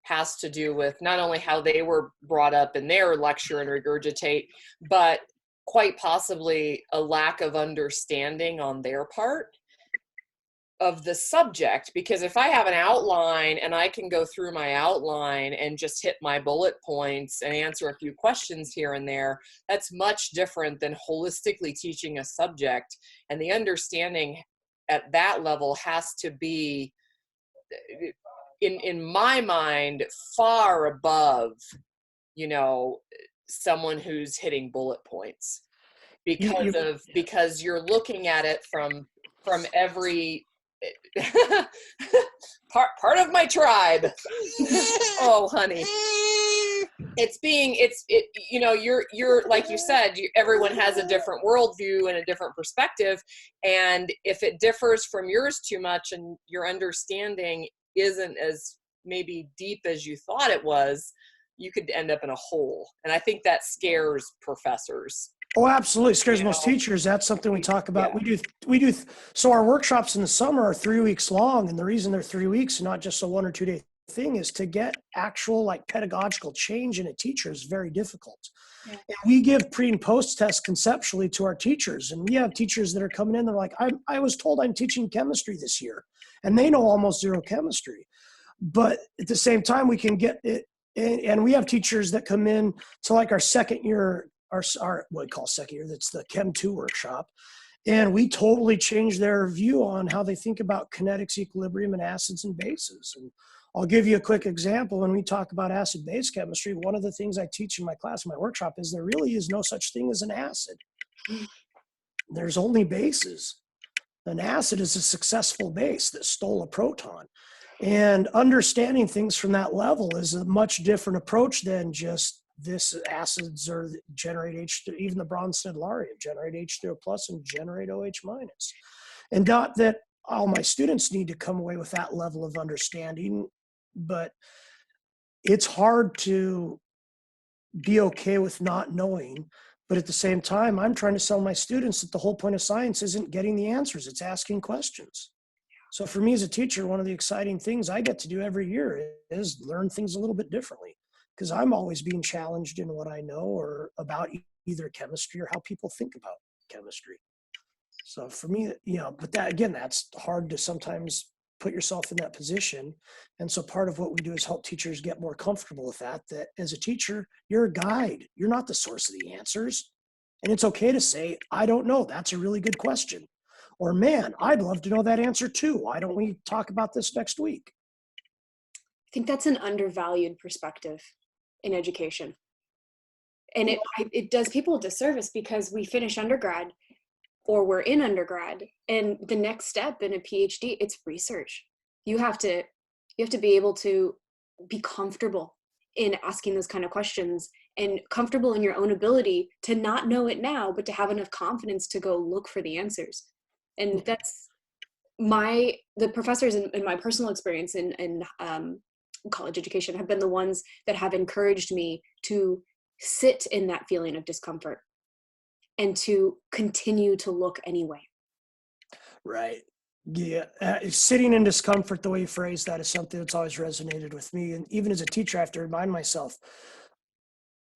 has to do with not only how they were brought up in their lecture and regurgitate, but quite possibly a lack of understanding on their part of the subject. Because if I have an outline and I can go through my outline and just hit my bullet points and answer a few questions here and there, that's much different than holistically teaching a subject. And the understanding at that level has to be, in my mind, far above, someone who's hitting bullet points, because you're looking at it from every part of my tribe. Oh, honey, you're like you said, everyone has a different worldview and a different perspective, and if it differs from yours too much and your understanding isn't as maybe deep as you thought it was, you could end up in a hole. And I think that scares professors. Oh, absolutely. It scares most teachers. That's something we talk about. Yeah. We do. So our workshops in the summer are 3 weeks long. And the reason they're 3 weeks and not just a 1 or 2 day thing is to get actual pedagogical change in a teacher is very difficult. Yeah. And we give pre and post tests conceptually to our teachers. And we have teachers that are coming in. They're like, I was told I'm teaching chemistry this year, and they know almost zero chemistry. But at the same time, we can get it. And we have teachers that come in to our second year, our what we call second year, that's the Chem 2 workshop. And we totally change their view on how they think about kinetics, equilibrium, and acids and bases. And I'll give you a quick example. When we talk about acid-base chemistry, one of the things I teach in my class, in my workshop, is there really is no such thing as an acid. There's only bases. An acid is a successful base that stole a proton. And understanding things from that level is a much different approach than just this acids or generate H2, even the Bronsted Laureate generate H3O plus and generate OH minus. And not that all my students need to come away with that level of understanding, but it's hard to be okay with not knowing. But at the same time, I'm trying to sell my students that the whole point of science isn't getting the answers, it's asking questions. So for me as a teacher, one of the exciting things I get to do every year is learn things a little bit differently, because I'm always being challenged in what I know or about either chemistry or how people think about chemistry. So for me, but that, again, that's hard to sometimes put yourself in that position. And so part of what we do is help teachers get more comfortable with that as a teacher, you're a guide. You're not the source of the answers. And it's okay to say, I don't know. That's a really good question. Or, man, I'd love to know that answer too. Why don't we talk about this next week? I think that's an undervalued perspective in education. And it does people a disservice, because we finish undergrad or we're in undergrad, and the next step in a PhD, it's research. You have to be able to be comfortable in asking those kind of questions, and comfortable in your own ability to not know it now, but to have enough confidence to go look for the answers. And that's the professors in my personal experience in college education have been the ones that have encouraged me to sit in that feeling of discomfort and to continue to look anyway. Right. Yeah. Sitting in discomfort, the way you phrase that, is something that's always resonated with me. And even as a teacher, I have to remind myself,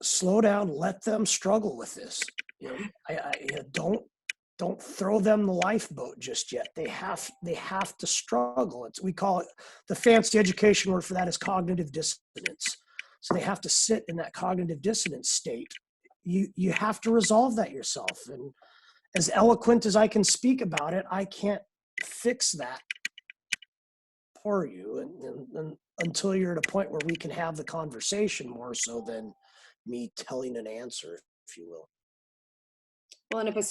slow down, let them struggle with this. You know, don't throw them the lifeboat just yet. They have to struggle. We call it, the fancy education word for that is cognitive dissonance. So they have to sit in that cognitive dissonance state. You have to resolve that yourself. And as eloquent as I can speak about it, I can't fix that for you and until you're at a point where we can have the conversation more so than me telling an answer, if you will. Well, and if a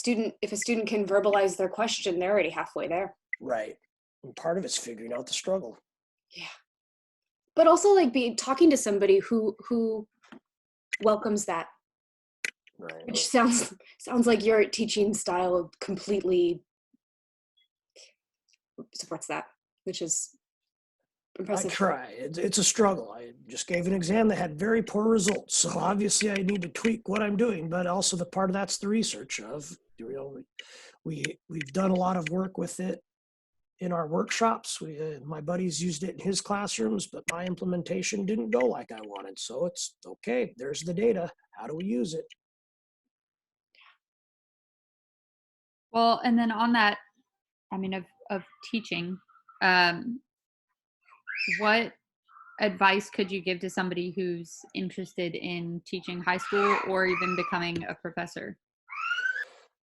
student can verbalize their question, they're already halfway there. Right. And part of it's figuring out the struggle. Yeah. But also like talking to somebody who welcomes that. Right. Which sounds like your teaching style completely supports that, which is impressive. I try. It's a struggle. I just gave an exam that had very poor results. So obviously I need to tweak what I'm doing, but also the part of that's the research of, you know, we've done a lot of work with it in our workshops. My buddies used it in his classrooms, but my implementation didn't go like I wanted. So it's okay. There's the data. How do we use it? Well, and then on that, I mean, of teaching, what advice could you give to somebody who's interested in teaching high school or even becoming a professor?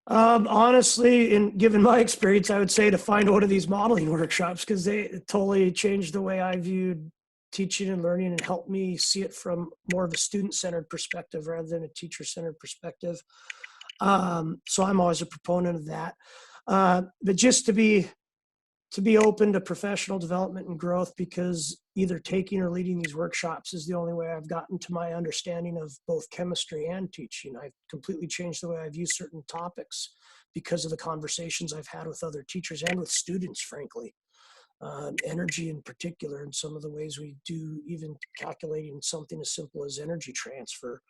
Honestly, and given my experience, I would say to find one of these modeling workshops, because they totally changed the way I viewed teaching and learning and helped me see it from more of a student-centered perspective rather than a teacher-centered perspective. So I'm always a proponent of that. But just to be open to professional development and growth, because either taking or leading these workshops is the only way I've gotten to my understanding of both chemistry and teaching. I've completely changed the way I view certain topics because of the conversations I've had with other teachers and with students, frankly. Energy in particular, and some of the ways we do even calculating something as simple as energy transfer.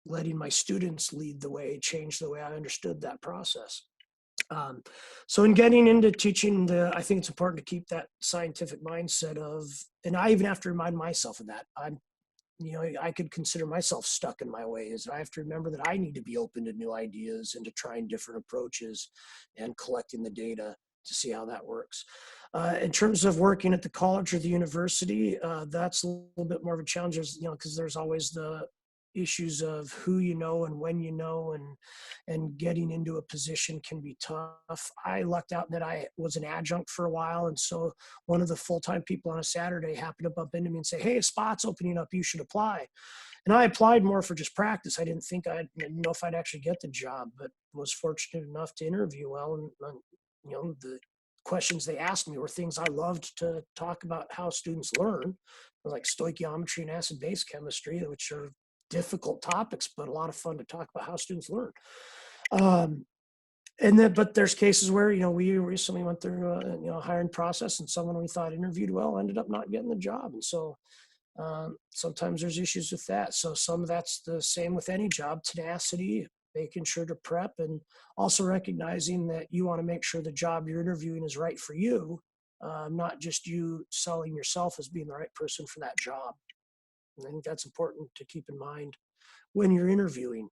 Letting my students lead the way changed the way I understood that process. So in getting into teaching, I think it's important to keep that scientific mindset of, and I even have to remind myself of that. I could consider myself stuck in my ways. I have to remember that I need to be open to new ideas and to trying different approaches and collecting the data to see how that works. In terms of working at the college or the university, that's a little bit more of a challenge, because there's always the issues of who you know and when you know, and getting into a position can be tough. I lucked out that I was an adjunct for a while, and so one of the full-time people on a Saturday happened to bump into me and say, "Hey, a spot's opening up, you should apply." And I applied more for just practice. I didn't know if I'd actually get the job, but was fortunate enough to interview well, and the questions they asked me were things I loved to talk about how students learn, like stoichiometry and acid-base chemistry, which are difficult topics, but a lot of fun to talk about how students learn. But there's cases where, we recently went through a hiring process, and someone we thought interviewed well ended up not getting the job. And so sometimes there's issues with that. So some of that's the same with any job: tenacity, making sure to prep, and also recognizing that you want to make sure the job you're interviewing is right for you, not just you selling yourself as being the right person for that job. And I think that's important to keep in mind when you're interviewing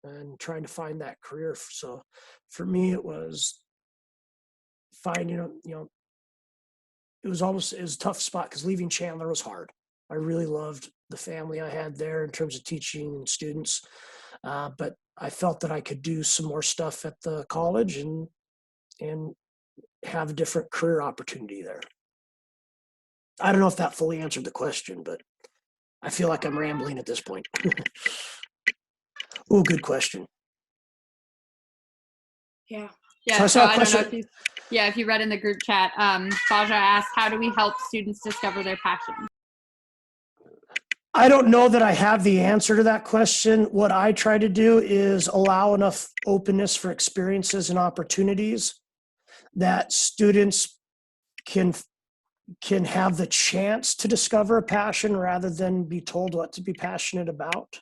and trying to find that career. So for me, it was finding, it was a tough spot, because leaving Chandler was hard. I really loved the family I had there in terms of teaching and students. But I felt that I could do some more stuff at the college and have a different career opportunity there. I don't know if that fully answered the question, but I feel like I'm rambling at this point. Oh, good question. Yeah. Yeah. So I don't know if you read in the group chat, Faja asked, how do we help students discover their passion? I don't know that I have the answer to that question. What I try to do is allow enough openness for experiences and opportunities that students can have the chance to discover a passion rather than be told what to be passionate about.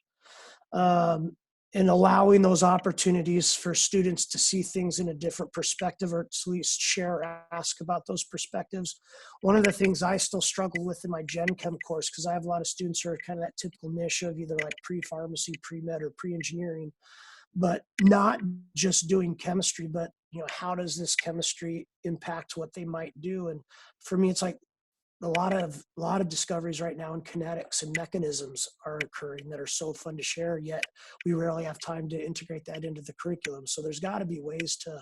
And allowing those opportunities for students to see things in a different perspective, or at least share or ask about those perspectives. One of the things I still struggle with in my Gen Chem course, because I have a lot of students who are kind of that typical niche of either like pre-pharmacy, pre-med, or pre-engineering, but not just doing chemistry, but how does this chemistry impact what they might do? And for me, it's like a lot of discoveries right now in kinetics and mechanisms are occurring that are so fun to share, yet we rarely have time to integrate that into the curriculum. So there's got to be ways to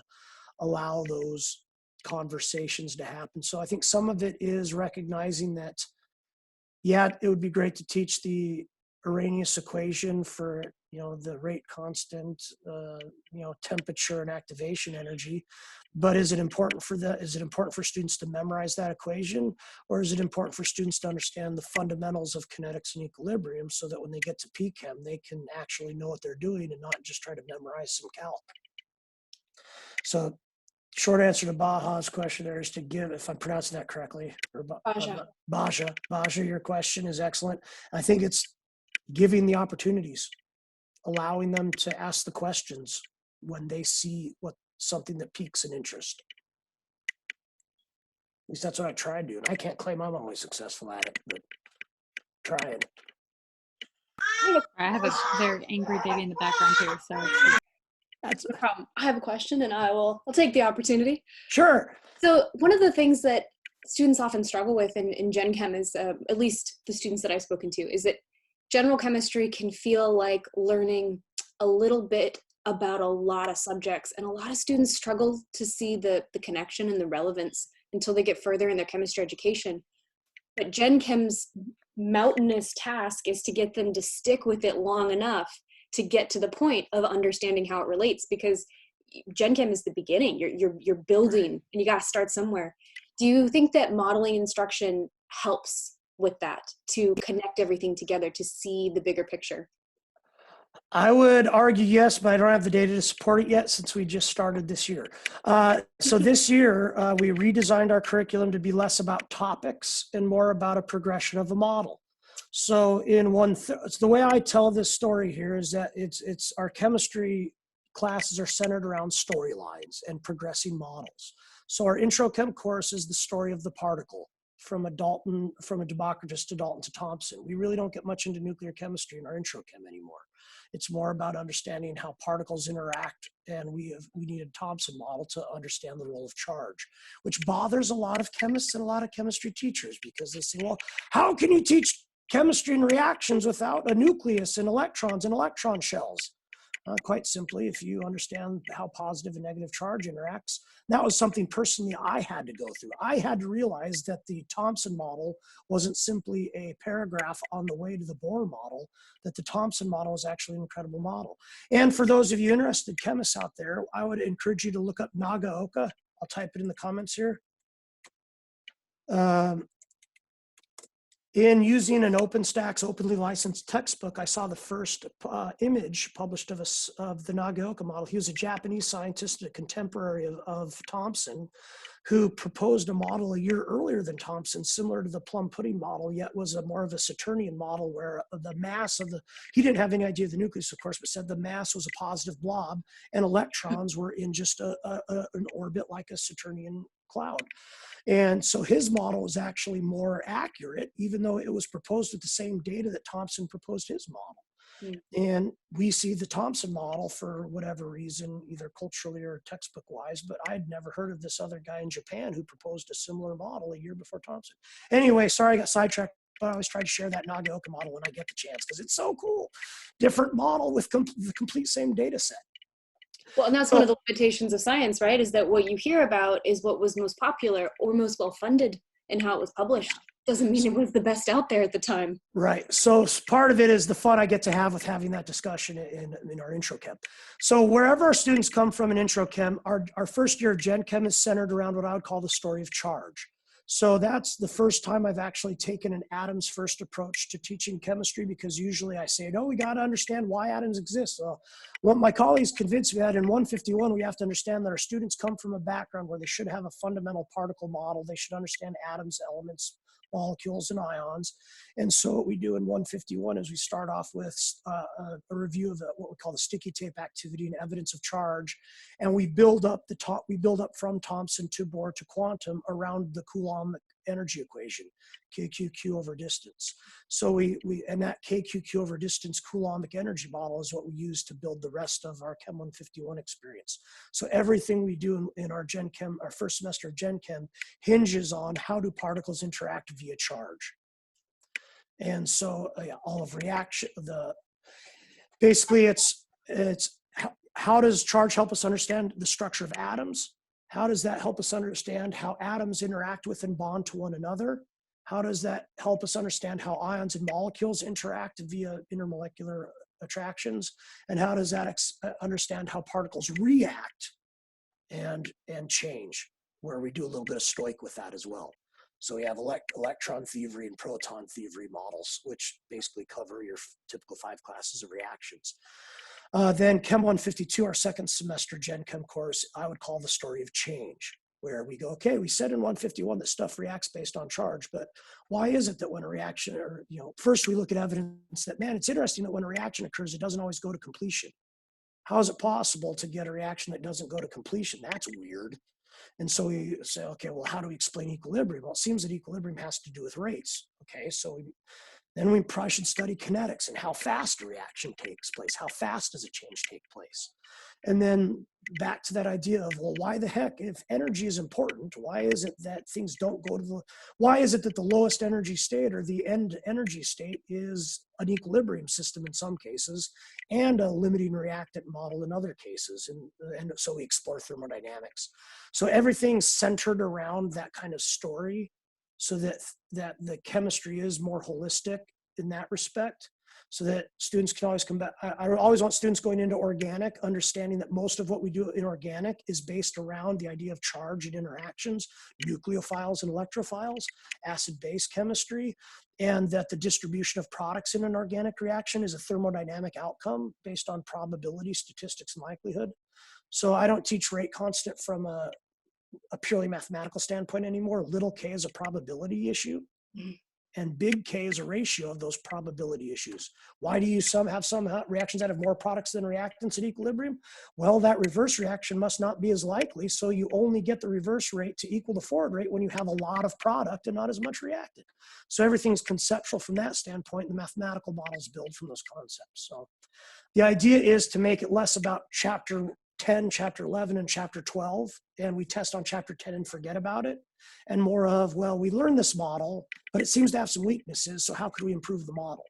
allow those conversations to happen. So I think some of it is recognizing that, yeah, it would be great to teach the Arrhenius equation for the rate constant, temperature and activation energy, but is it important for students to memorize that equation, or is it important for students to understand the fundamentals of kinetics and equilibrium so that when they get to P-Chem they can actually know what they're doing and not just try to memorize some calc? So short answer to Baja's question there is to give, if I'm pronouncing that correctly, or Baja, your question is excellent. I think it's giving the opportunities, allowing them to ask the questions when they see something that piques an interest. At least that's what I try to do. And I can't claim I'm always successful at it, but trying. I have a very angry baby in the background here, so that's no problem. I have a question, and I'll take the opportunity. Sure. So one of the things that students often struggle with in Gen Chem is, at least the students that I've spoken to, is that general chemistry can feel like learning a little bit about a lot of subjects, and a lot of students struggle to see the connection and the relevance until they get further in their chemistry education. But Gen Chem's mountainous task is to get them to stick with it long enough to get to the point of understanding how it relates, because Gen Chem is the beginning. You're building, and you got to start somewhere. Do you think that modeling instruction helps with that, to connect everything together, to see the bigger picture? I would argue yes, but I don't have the data to support it yet since we just started this year. So this year, we redesigned our curriculum to be less about topics and more about a progression of a model. So the way I tell this story here is that it's our chemistry classes are centered around storylines and progressing models. So our intro chem course is the story of the particle, from a Democritus to Dalton to Thomson. We really don't get much into nuclear chemistry in our intro chem anymore. It's more about understanding how particles interact, and we need a Thomson model to understand the role of charge, which bothers a lot of chemists and a lot of chemistry teachers, because they say, well, how can you teach chemistry and reactions without a nucleus and electrons and electron shells? Quite simply, if you understand how positive and negative charge interacts. That was something personally I had to go through. I had to realize that the Thomson model wasn't simply a paragraph on the way to the Bohr model, that the Thomson model is actually an incredible model. And for those of you interested chemists out there, I would encourage you to look up Nagaoka. I'll type it in the comments here. In using an OpenStax openly licensed textbook, I saw the first image published of the Nagaoka model. He was a Japanese scientist, a contemporary of Thomson, who proposed a model a year earlier than Thomson, similar to the plum pudding model, yet was more of a Saturnian model, where the mass of he didn't have any idea of the nucleus, of course, but said the mass was a positive blob and electrons were in just an orbit like a Saturnian cloud. And so his model was actually more accurate, even though it was proposed with the same data that Thomson proposed his model. And we see the Thomson model, for whatever reason, either culturally or textbook wise, but I'd never heard of this other guy in Japan who proposed a similar model a year before Thomson. Anyway, sorry I got sidetracked, but I always try to share that Nagaoka model when I get the chance, because it's so cool. Different model with the complete same data set. Well, and that's one of the limitations of science, right? Is that what you hear about is what was most popular or most well-funded in how it was published. Doesn't mean it was the best out there at the time. Right. So part of it is the fun I get to have with having that discussion in our intro chem. So wherever our students come from in intro chem, our first year of Gen Chem is centered around what I would call the story of charge. So that's the first time I've actually taken an atoms first approach to teaching chemistry, because usually I say, no, we got to understand why atoms exist. So what my colleagues convinced me that in 151, we have to understand that our students come from a background where they should have a fundamental particle model. They should understand atoms, elements, molecules, and ions. And so what we do in 151 is we start off with a review of what we call the sticky tape activity and evidence of charge. And we build up from Thomson to Bohr to quantum around the Coulombic energy equation, KQQ over distance. So and that KQQ over distance Coulombic energy model is what we use to build the rest of our Chem 151 experience. So everything we do in our Gen Chem, our first semester of Gen Chem, hinges on how do particles interact via charge. And so all of reaction, basically it's how does charge help us understand the structure of atoms? How does that help us understand how atoms interact with and bond to one another? How does that help us understand how ions and molecules interact via intermolecular attractions? And how does that understand how particles react and change, where we do a little bit of stoic with that as well. So we have electron thievery and proton thievery models, which basically cover your typical 5 classes of reactions. Then Chem 152, our second semester Gen Chem course, I would call the story of change, where we go, okay, we said in 151 that stuff reacts based on charge, but why is it that when a reaction, or first we look at evidence that, man, it's interesting that when a reaction occurs, it doesn't always go to completion. How is it possible to get a reaction that doesn't go to completion? That's weird. And so we say, okay, well, how do we explain equilibrium? Well, it seems that equilibrium has to do with rates. Okay, so then we probably should study kinetics and how fast a reaction takes place. How fast does a change take place? And then back to that idea of, well, why the heck, if energy is important, why is it that things don't go to why is it that the lowest energy state or the end energy state is an equilibrium system in some cases and a limiting reactant model in other cases? And so we explore thermodynamics. So everything's centered around that kind of story, so that the chemistry is more holistic in that respect, so that students can always come back. I always want students going into organic, understanding that most of what we do in organic is based around the idea of charge and interactions, nucleophiles and electrophiles, acid-base chemistry, and that the distribution of products in an organic reaction is a thermodynamic outcome based on probability, statistics, and likelihood. So I don't teach rate constant from a purely mathematical standpoint anymore. Little k is a probability issue, and big K is a ratio of those probability issues. Why do you have some reactions that have more products than reactants at equilibrium? Well, that reverse reaction must not be as likely, so you only get the reverse rate to equal the forward rate when you have a lot of product and not as much reactant. So everything's conceptual from that standpoint. The mathematical models build from those concepts. So the idea is to make it less about chapter 10, chapter 11, and chapter 12, and we test on chapter 10 and forget about it, and more of, well, we learned this model, but it seems to have some weaknesses, so how could we improve the model?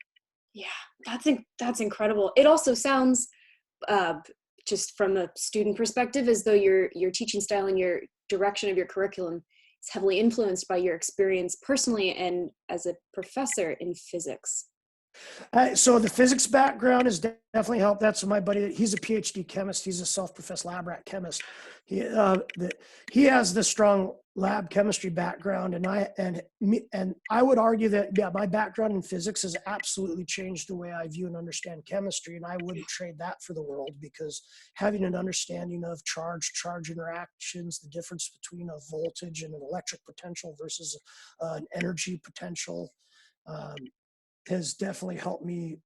Yeah, that's incredible. It also sounds, just from a student perspective, as though your teaching style and your direction of your curriculum is heavily influenced by your experience personally and as a professor in physics. So the physics background has definitely helped. That's my buddy. He's a PhD chemist. He's a self-professed lab rat chemist. He has the strong lab chemistry background, and I would argue that, yeah, my background in physics has absolutely changed the way I view and understand chemistry, and I wouldn't trade that for the world, because having an understanding of charge interactions, the difference between a voltage and an electric potential versus an energy potential, has definitely helped me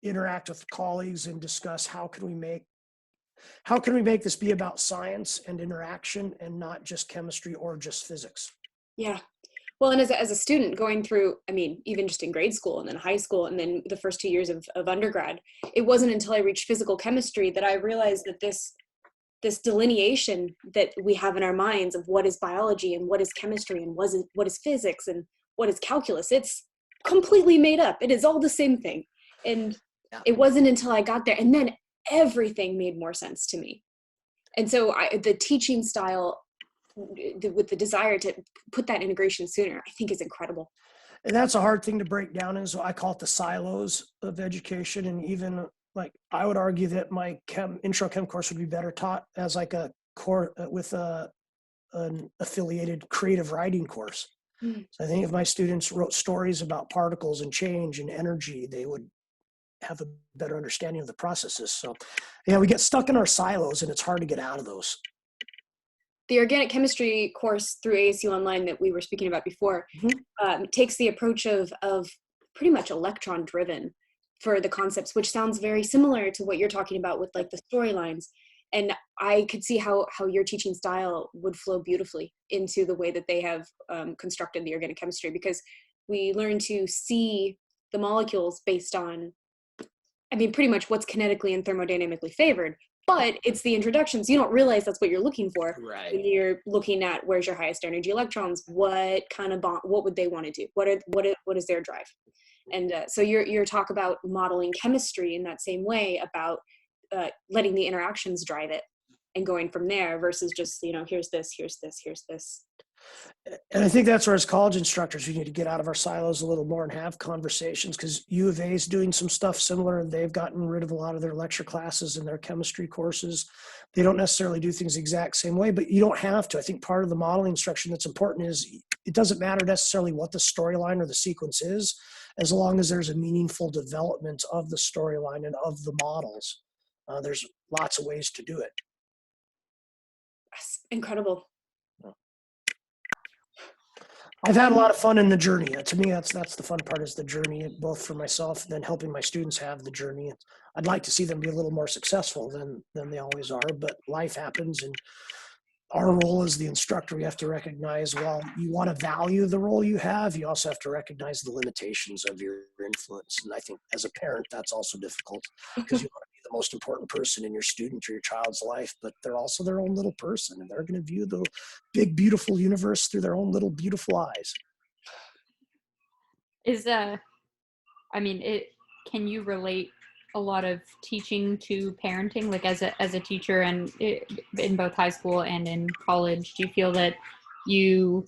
interact with colleagues and discuss how can we make this be about science and interaction and not just chemistry or just physics. Yeah. Well, and as a student going through, I mean, even just in grade school and then high school and then the first 2 years of undergrad, it wasn't until I reached physical chemistry that I realized that this delineation that we have in our minds of what is biology and what is chemistry and what is physics and what is calculus, it's completely made up. It is all the same thing. And it wasn't until I got there, and then everything made more sense to me. And so the teaching style with the desire to put that integration sooner, I think is incredible. And that's a hard thing to break down. And so I call it the silos of education. And even like, I would argue that my intro chem course would be better taught as like a core with a an affiliated creative writing course. Mm. So I think if my students wrote stories about particles and change and energy, they would have a better understanding of the processes. So yeah, we get stuck in our silos and it's hard to get out of those. The organic chemistry course through ASU Online that we were speaking about before takes the approach of pretty much electron driven for the concepts, which sounds very similar to what you're talking about with like the storylines. And I could see how your teaching style would flow beautifully into the way that they have constructed the organic chemistry, because we learn to see the molecules based on, I mean, pretty much what's kinetically and thermodynamically favored, but it's the introductions. You don't realize that's what you're looking for when you're looking at where's your highest energy electrons, what kind of bond, what would they want to do? What is their drive? And so your talk about modeling chemistry in that same way, about letting the interactions drive it and going from there versus just, here's this. And I think that's where as college instructors, we need to get out of our silos a little more and have conversations, because U of A is doing some stuff similar, and they've gotten rid of a lot of their lecture classes and their chemistry courses. They don't necessarily do things the exact same way, but you don't have to. I think part of the modeling instruction that's important is it doesn't matter necessarily what the storyline or the sequence is, as long as there's a meaningful development of the storyline and of the models. There's lots of ways to do it. That's incredible. I've had a lot of fun in the journey. To me, that's the fun part, is the journey, both for myself and then helping my students have the journey. I'd like to see them be a little more successful than they always are, but life happens, and our role as the instructor, we have to recognize, well, you want to value the role you have, you also have to recognize the limitations of your influence. And I think as a parent, that's also difficult, because you want to be the most important person in your student or your child's life, but they're also their own little person, and they're going to view the big, beautiful universe through their own little, beautiful eyes. Can you relate a lot of teaching to parenting, like as a teacher, and in both high school and in college? Do you feel that you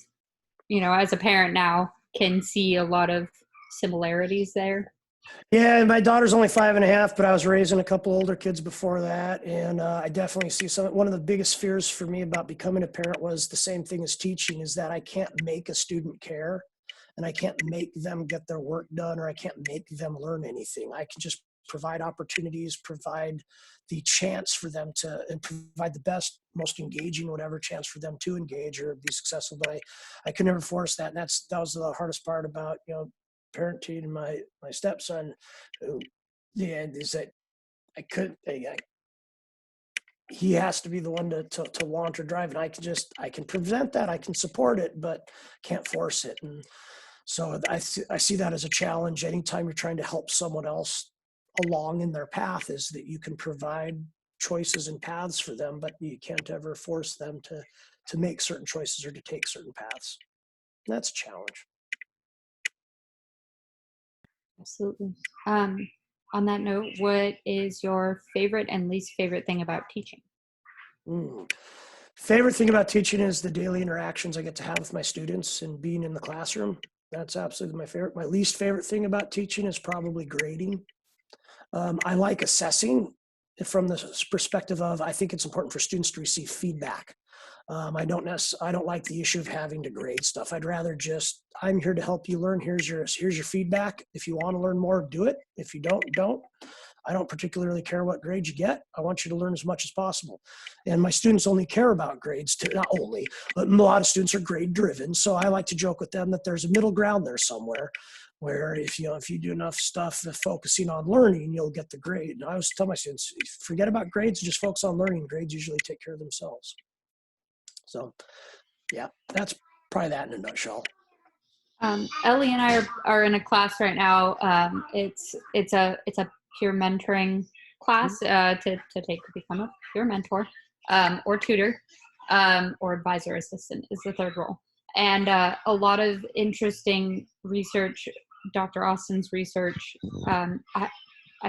as a parent now can see a lot of similarities there? Yeah, and my daughter's only 5.5, but I was raising a couple older kids before that, and I definitely see one of the biggest fears for me about becoming a parent was the same thing as teaching, is that I can't make a student care, and I can't make them get their work done, or I can't make them learn anything. I can just provide opportunities, provide the chance for them and provide the best, most engaging, whatever chance for them to engage or be successful. But I could never force that. And that was the hardest part about, parenting my stepson, who, is that he has to be the one to want or drive. And I can prevent that. I can support it, but can't force it. And so I see that as a challenge. Anytime you're trying to help someone else along in their path, is that you can provide choices and paths for them, but you can't ever force them to make certain choices or to take certain paths. And that's a challenge. Absolutely. On that note, what is your favorite and least favorite thing about teaching? Favorite thing about teaching is the daily interactions I get to have with my students and being in the classroom. That's absolutely my favorite. My least favorite thing about teaching is probably grading. I like assessing from the perspective of, I think it's important for students to receive feedback. I don't like the issue of having to grade stuff. I'd rather I'm here to help you learn. Here's your feedback. If you want to learn more, do it. If you don't. I don't particularly care what grade you get. I want you to learn as much as possible. And my students only care about grades, not only, but a lot of students are grade driven. So I like to joke with them that there's a middle ground there somewhere, where if you do enough stuff focusing on learning, you'll get the grade. And I always tell my students, forget about grades, just focus on learning. Grades usually take care of themselves. So yeah, that's probably that in a nutshell. Ellie and I are in a class right now. It's a peer mentoring class to take to become a peer mentor, or tutor, or advisor assistant is the third role. And a lot of interesting research, Dr. Austin's research. I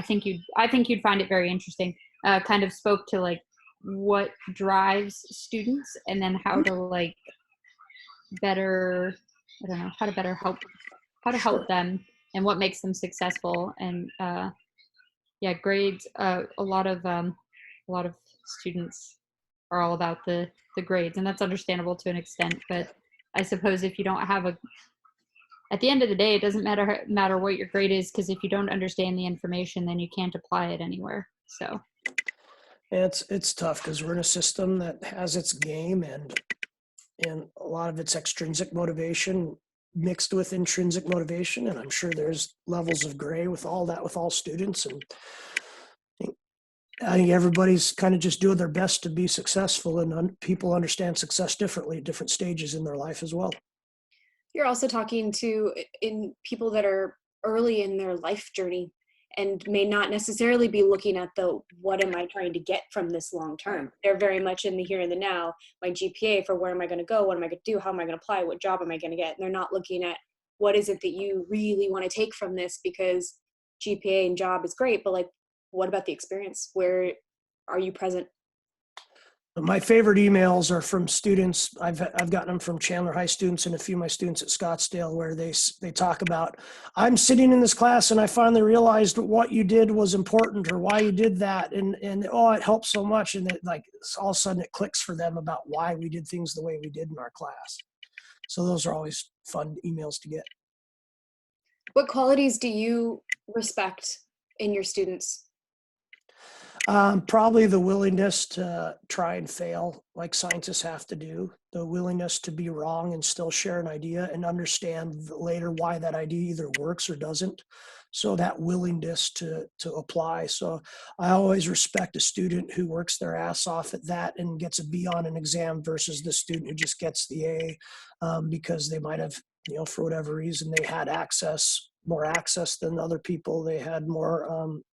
think you'd find it very interesting. Kind of spoke to like what drives students, and then how to help them, and what makes them successful. And grades. A lot of students are all about the grades, and that's understandable to an extent. But I suppose if you don't have at the end of the day, it doesn't matter what your grade is, because if you don't understand the information, then you can't apply it anywhere. So it's tough because we're in a system that has its game and a lot of it's extrinsic motivation mixed with intrinsic motivation, and I'm sure there's levels of gray with all that with all students, and I think everybody's kind of just doing their best to be successful, and people understand success differently at different stages in their life as well. You're also talking to people that are early in their life journey and may not necessarily be looking at what am I trying to get from this long term. They're very much in the here and the now, my GPA, for where am I going to go, what am I going to do, how am I going to apply, what job am I going to get. And they're not looking at what is it that you really want to take from this, because GPA and job is great, but like, what about the experience? Where are you present? My favorite emails are from students. I've gotten them from Chandler High students and a few of my students at Scottsdale, where they talk about, I'm sitting in this class and I finally realized what you did was important, or why you did that, and oh, it helped so much, and all of a sudden it clicks for them about why we did things the way we did in our class. So those are always fun emails to get. What qualities do you respect in your students? Probably the willingness to try and fail, like scientists have to do, the willingness to be wrong and still share an idea and understand later why that idea either works or doesn't. So that willingness to apply. So I always respect a student who works their ass off at that and gets a B on an exam versus the student who just gets the A because they might have, for whatever reason, they had more access than other people. They had more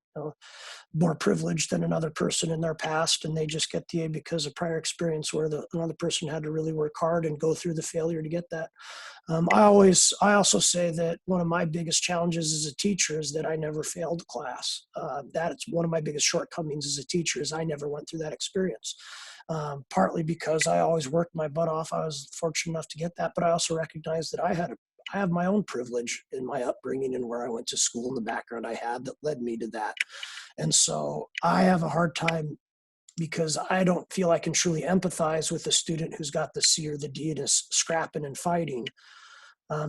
privileged than another person in their past, and they just get the A because of prior experience where another person had to really work hard and go through the failure to get that. I also say that one of my biggest challenges as a teacher is that I never failed a class. That's one of my biggest shortcomings as a teacher, is I never went through that experience. Partly because I always worked my butt off. I was fortunate enough to get that, but I also recognize that I have my own privilege in my upbringing and where I went to school and the background I had that led me to that. And so I have a hard time because I don't feel I can truly empathize with a student who's got the C or the D and is scrapping and fighting,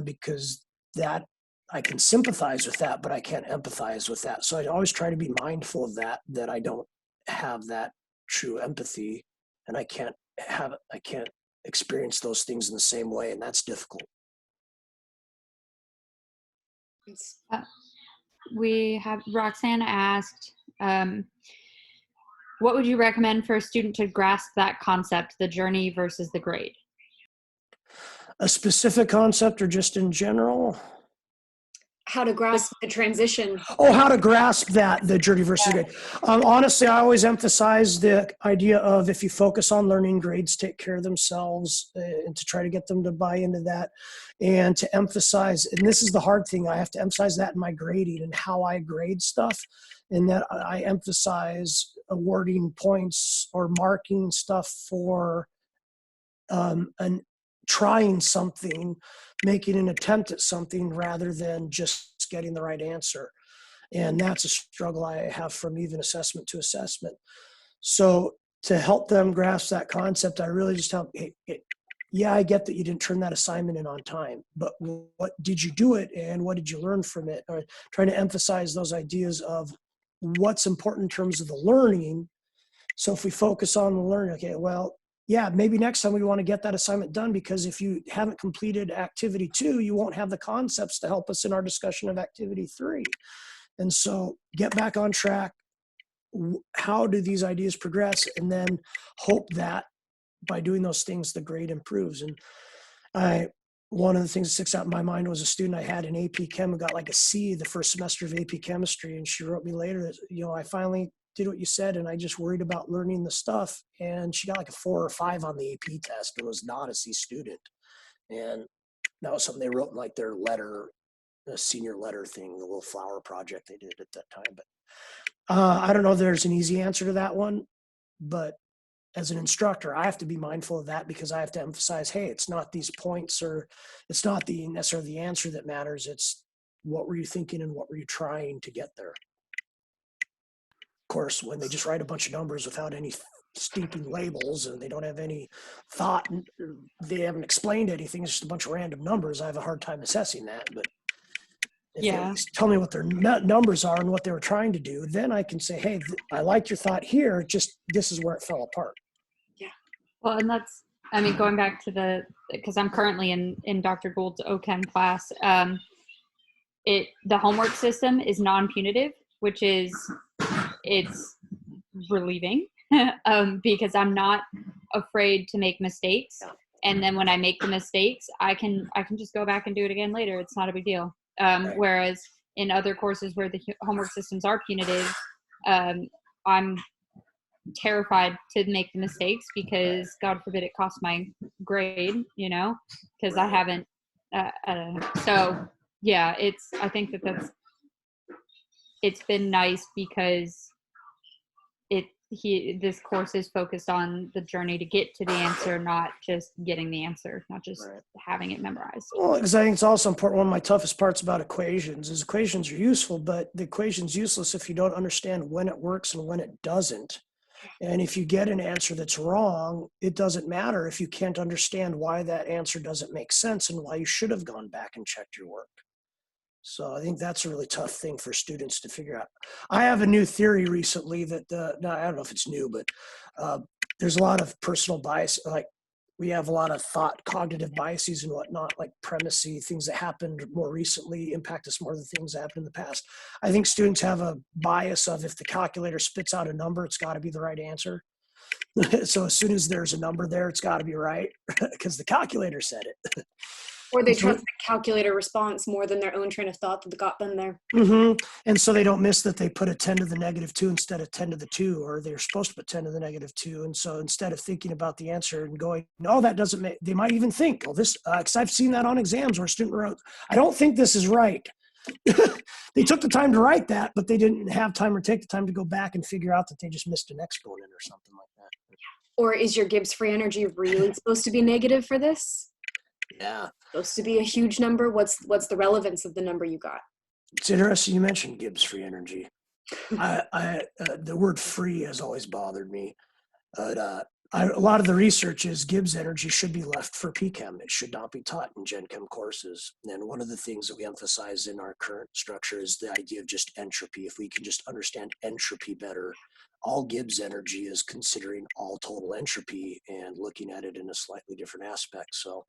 because that I can sympathize with that, but I can't empathize with that. So I always try to be mindful of that I don't have that true empathy, and I can't experience those things in the same way, and that's difficult. We have Roxanne asked, what would you recommend for a student to grasp that concept, the journey versus the grade? A specific concept or just in general? How to grasp the transition. Oh, how to grasp the journey versus grade. Honestly, I always emphasize the idea of, if you focus on learning, grades take care of themselves, and to try to get them to buy into that, and to emphasize, and this is the hard thing, I have to emphasize that in my grading and how I grade stuff, and that I emphasize awarding points or marking stuff for trying something, making an attempt at something rather than just getting the right answer. And that's a struggle I have from even assessment to assessment. So to help them grasp that concept, I really just tell them, hey, yeah, I get that you didn't turn that assignment in on time, but what did you do it and what did you learn from it? Or trying to emphasize those ideas of what's important in terms of the learning. So if we focus on the learning, okay, well, yeah, maybe next time we want to get that assignment done, because if you haven't completed activity 2, you won't have the concepts to help us in our discussion of activity 3. And so get back on track. How do these ideas progress? And then hope that by doing those things, the grade improves. And one of the things that sticks out in my mind was a student I had in AP Chem who got like a C the first semester of AP Chemistry. And she wrote me later that, I finally did what you said, and I just worried about learning the stuff. And she got like a 4 or 5 on the AP test and was not a C student. And that was something they wrote in like their letter, the senior letter thing, the little flower project they did at that time. But I don't know if there's an easy answer to that one, but as an instructor, I have to be mindful of that, because I have to emphasize, hey, it's not these points, or it's not necessarily the answer that matters. It's what were you thinking and what were you trying to get there? Of course, when they just write a bunch of numbers without any steeping labels and they don't have any thought and they haven't explained anything. It's just a bunch of random numbers. I have a hard time assessing that, but if they tell me what their numbers are and what they were trying to do, then I can say, hey, I like your thought here, just this is where it fell apart. Yeah. Well, and that's, I mean, going back to because I'm currently in Dr. Gould's OChem class, the homework system is non-punitive, which is, it's relieving because I'm not afraid to make mistakes. And then when I make the mistakes, I can just go back and do it again later. It's not a big deal. Right. Whereas in other courses where the homework systems are punitive, I'm terrified to make the mistakes because God forbid it costs my grade, because I haven't. So yeah, I think it's been nice because this course is focused on the journey to get to the answer, not just getting the answer, not just having it memorized. Well, because I think it's also important. One of my toughest parts about equations is equations are useful, but the equation's useless if you don't understand when it works and when it doesn't. And if you get an answer that's wrong, it doesn't matter if you can't understand why that answer doesn't make sense and why you should have gone back and checked your work. So I think that's a really tough thing for students to figure out. I have a new theory recently that, now I don't know if it's new, but there's a lot of personal bias. Like we have a lot of cognitive biases and whatnot, like premisey, things that happened more recently impact us more than things that happened in the past. I think students have a bias of if the calculator spits out a number, it's got to be the right answer. So as soon as there's a number there, it's got to be right because the calculator said it. Or they trust the calculator response more than their own train of thought that got them there. Mm-hmm. And so they don't miss that they put a 10 to the negative 2 instead of 10 to the 2, or they're supposed to put 10 to the negative 2. And so instead of thinking about the answer and going, no, that doesn't make, they might even think, well, this, because I've seen that on exams where a student wrote, I don't think this is right. They took the time to write that, but they didn't have time or take the time to go back and figure out that they just missed an exponent or something like that. Or is your Gibbs free energy really supposed to be negative for this? Yeah. Supposed to be a huge number? What's the relevance of the number you got? It's interesting you mentioned Gibbs free energy. The word free has always bothered me. But a lot of the research is Gibbs energy should be left for PChem. It should not be taught in Gen Chem courses. And one of the things that we emphasize in our current structure is the idea of just entropy. If we can just understand entropy better, all Gibbs energy is considering all total entropy and looking at it in a slightly different aspect. So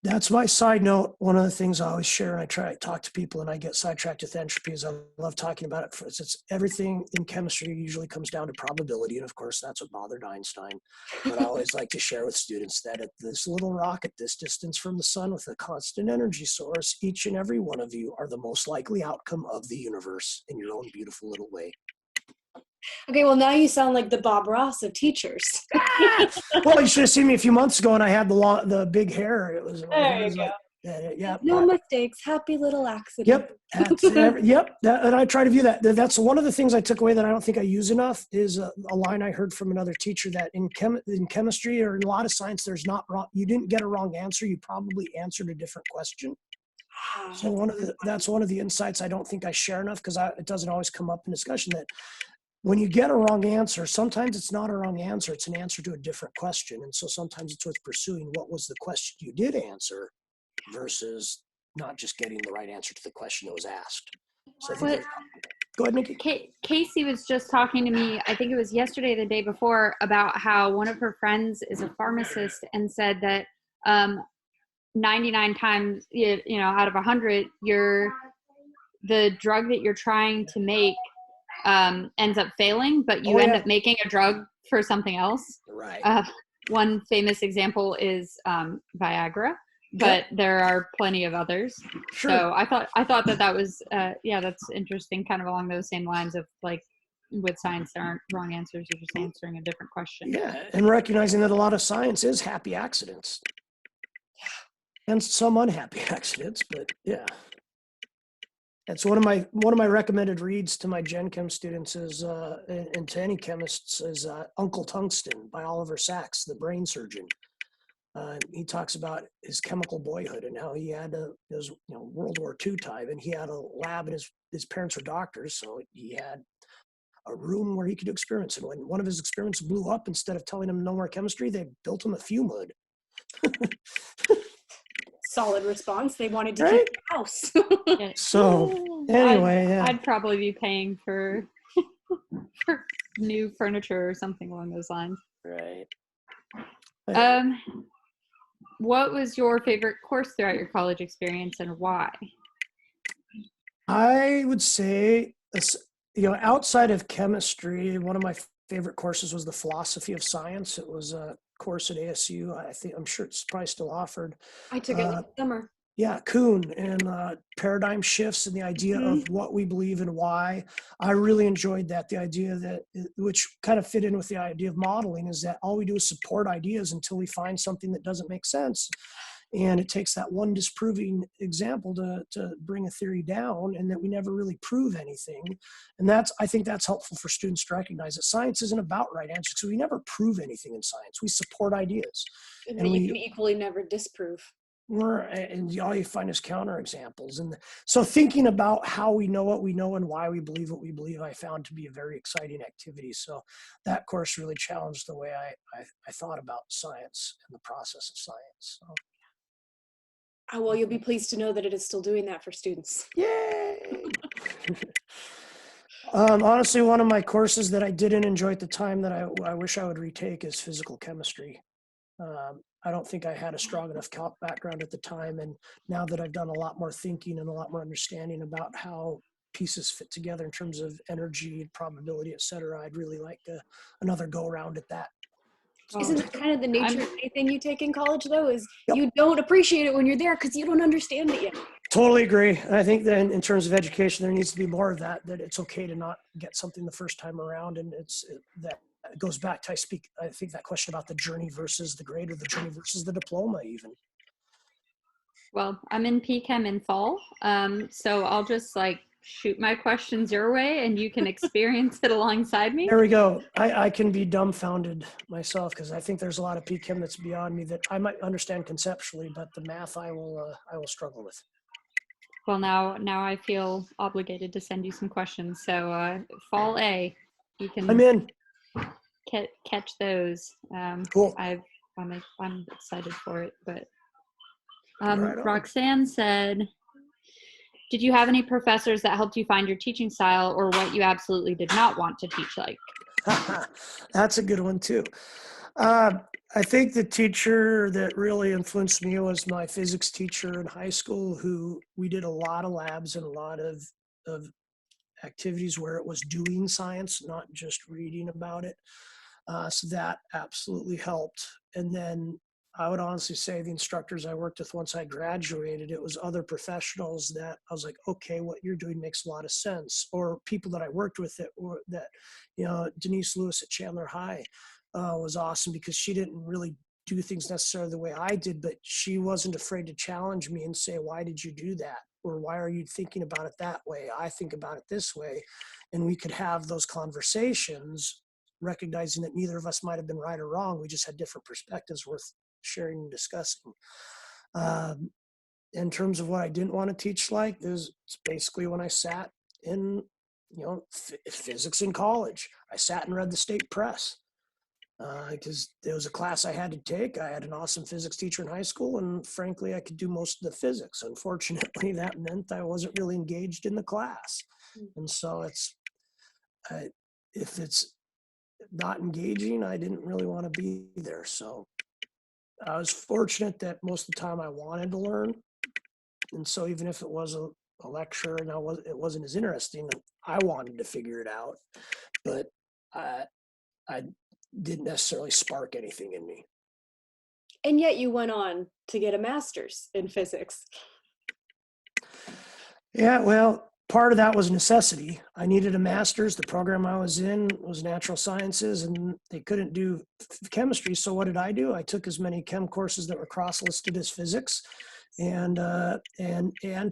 that's my side note. One of the things I always share, and I try to talk to people and I get sidetracked with entropy, is I love talking about it. It's everything in chemistry usually comes down to probability. And of course, that's what bothered Einstein. But I always like to share with students that at this little rocket, this distance from the sun with a constant energy source, each and every one of you are the most likely outcome of the universe in your own beautiful little way. Okay, well, now you sound like the Bob Ross of teachers. Well, you should have seen me a few months ago and I had the big hair. It was There you go. Yeah. No mistakes. Happy little accident. Yep. And I try to view that. That's one of the things I took away that I don't think I use enough is a line I heard from another teacher that in chemistry or in a lot of science, there's not wrong. You didn't get a wrong answer. You probably answered a different question. So that's one of the insights I don't think I share enough because it doesn't always come up in discussion that when you get a wrong answer, sometimes it's not a wrong answer. It's an answer to a different question. And so sometimes it's worth pursuing what was the question you did answer versus not just getting the right answer to the question that was asked. So go ahead, Nikki. Casey was just talking to me, I think it was yesterday or the day before, about how one of her friends is a pharmacist and said that 99 times, out of 100, the drug that you're trying to make ends up failing, but you end up making a drug for something else. Right. One famous example is Viagra, but there are plenty of others. Sure. So I thought that was that's interesting, kind of along those same lines of like with science there aren't wrong answers, you're just answering a different question. Yeah, and recognizing that a lot of science is happy accidents. Yeah. And some unhappy accidents, but yeah. That's one of my recommended reads to my Gen Chem students is and to any chemists is Uncle Tungsten by Oliver Sacks, the brain surgeon. He talks about his chemical boyhood and how he had it was World War II time, and he had a lab, and his parents were doctors, so he had a room where he could do experiments. And when one of his experiments blew up, instead of telling him no more chemistry, they built him a fume hood. Solid response. They wanted to Right? keep the house. Yeah. So anyway, yeah. I'd probably be paying for for new furniture or something along those lines. Right. What was your favorite course throughout your college experience and why? I would say, outside of chemistry, one of my favorite courses was the philosophy of science. It was a course at ASU. I'm sure it's probably still offered. I took it last summer. Yeah, Kuhn and paradigm shifts and the idea of what we believe and why. I really enjoyed that. The idea that, which kind of fit in with the idea of modeling, is that all we do is support ideas until we find something that doesn't make sense. And it takes that one disproving example to bring a theory down, and that we never really prove anything. And I think that's helpful for students to recognize that science isn't about right answers, because we never prove anything in science. We support ideas. And that you can equally never disprove. And all you find is counterexamples. And so thinking about how we know what we know and why we believe what we believe, I found to be a very exciting activity. So that course really challenged the way I thought about science and the process of science. So. Oh, well, you'll be pleased to know that it is still doing that for students. Yay! Honestly, one of my courses that I didn't enjoy at the time that I wish I would retake is physical chemistry. I don't think I had a strong enough background at the time. And now that I've done a lot more thinking and a lot more understanding about how pieces fit together in terms of energy, probability, et cetera, I'd really like another go around at that. Isn't that kind of the nature of anything you take in college, though, is you don't appreciate it when you're there because you don't understand it yet. Totally agree. And I think that in terms of education, there needs to be more of that it's okay to not get something the first time around. And that goes back to, I think that question about the journey versus the grade, or the journey versus the diploma even. Well, I'm in P-Chem in fall, so I'll just shoot my questions your way and you can experience it alongside me. There we go. I can be dumbfounded myself, because I think there's a lot of P-Chem that's beyond me that I might understand conceptually, but the math I will struggle with. Well, now I feel obligated to send you some questions. So fall A, you can I'm in. Catch those. Cool. I'm excited for it. But Right Roxanne said, did you have any professors that helped you find your teaching style, or what you absolutely did not want to teach like? That's a good one too. I think the teacher that really influenced me was my physics teacher in high school, who we did a lot of labs and a lot of activities where it was doing science, not just reading about it. So that absolutely helped. And then I would honestly say the instructors I worked with once I graduated, it was other professionals that I was like, okay, what you're doing makes a lot of sense. Or people that I worked with Denise Lewis at Chandler High was awesome, because she didn't really do things necessarily the way I did, but she wasn't afraid to challenge me and say, why did you do that? Or why are you thinking about it that way? I think about it this way. And we could have those conversations, recognizing that neither of us might have been right or wrong. We just had different perspectives worth sharing and discussing. In terms of what I didn't want to teach, it's basically when I sat in, physics in college. I sat and read the state press, because there was a class I had to take. I had an awesome physics teacher in high school, and frankly, I could do most of the physics. Unfortunately, that meant I wasn't really engaged in the class. And so if it's not engaging, I didn't really want to be there. So I was fortunate that most of the time I wanted to learn. And so even if it was a lecture and it wasn't as interesting, I wanted to figure it out. But I didn't necessarily spark anything in me. And yet you went on to get a master's in physics. Yeah, well, part of that was necessity. I needed a master's. The program I was in was natural sciences, and they couldn't do chemistry. So what did I do? I took as many chem courses that were cross-listed as physics, and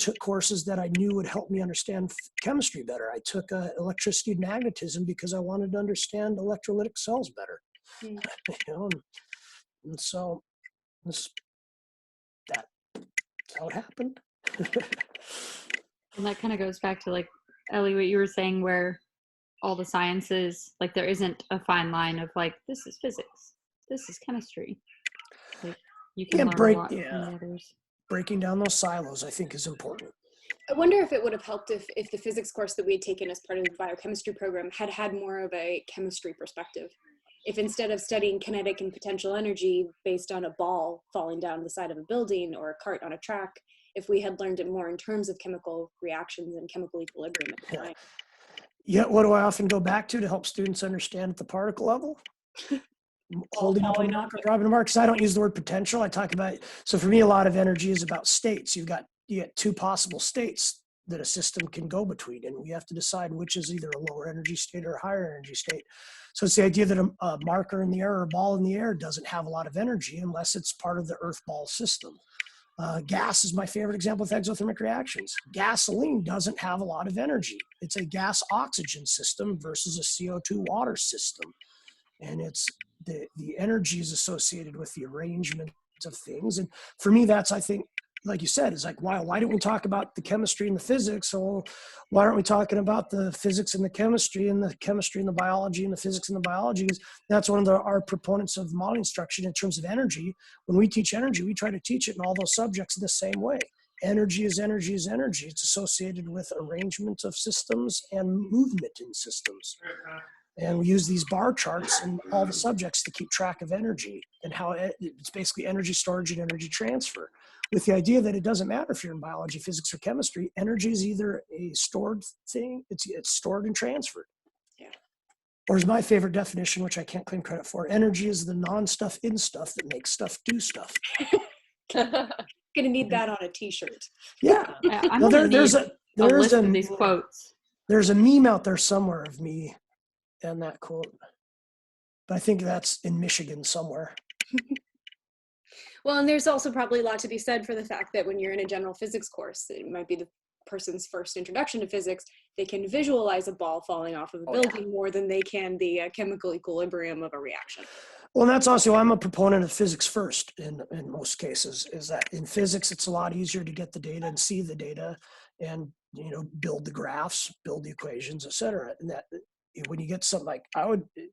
took courses that I knew would help me understand chemistry better. I took electricity and magnetism because I wanted to understand electrolytic cells better. And so that's how it happened. And that kind of goes back to Ellie, what you were saying, where all the sciences. Like there isn't a fine line of like, this is physics, this is chemistry. Like you can learn a lot from the others. Breaking down those silos, I think, is important. I wonder if it would have helped if the physics course that we had taken as part of the biochemistry program had more of a chemistry perspective. If instead of studying kinetic and potential energy based on a ball falling down the side of a building or a cart on a track, if we had learned it more in terms of chemical reactions and chemical equilibrium at the time. Yeah, what do I often go back to help students understand at the particle level? Holding up a mark or dropping a mark, because I don't use the word potential. I talk about, so for me, a lot of energy is about states. You get two possible states that a system can go between, and we have to decide which is either a lower energy state or a higher energy state. So it's the idea that a marker in the air or a ball in the air doesn't have a lot of energy unless it's part of the earth ball system. Gas is my favorite example of exothermic reactions. Gasoline doesn't have a lot of energy. It's a gas oxygen system versus a CO2 water system. And it's the energy is associated with the arrangement of things. And for me, that's, I think, like you said, is like, why don't we talk about the chemistry and the physics? So why aren't we talking about the physics and the chemistry and the biology and the physics and the biology? Because that's one of our proponents of model instruction in terms of energy. When we teach energy, we try to teach it in all those subjects in the same way. Energy is energy is energy. It's associated with arrangement of systems and movement in systems. And we use these bar charts in all the subjects to keep track of energy and how it's basically energy storage and energy transfer, with the idea that it doesn't matter if you're in biology, physics, or chemistry. Energy is either a stored thing, it's stored and transferred. Yeah. Or is my favorite definition, which I can't claim credit for, energy is the non-stuff in stuff that makes stuff do stuff. Gonna need that on a t-shirt. Yeah. I'm No, gonna there's need a list of these quotes. There's a meme out there somewhere of me and that quote, but I think that's in Michigan somewhere. Well, and there's also probably a lot to be said for the fact that when you're in a general physics course, it might be the person's first introduction to physics, they can visualize a ball falling off of a building more than they can the chemical equilibrium of a reaction. Well, and that's also, I'm a proponent of physics first in most cases, is that in physics, it's a lot easier to get the data and see the data and, build the graphs, build the equations, et cetera. And that when you get something like,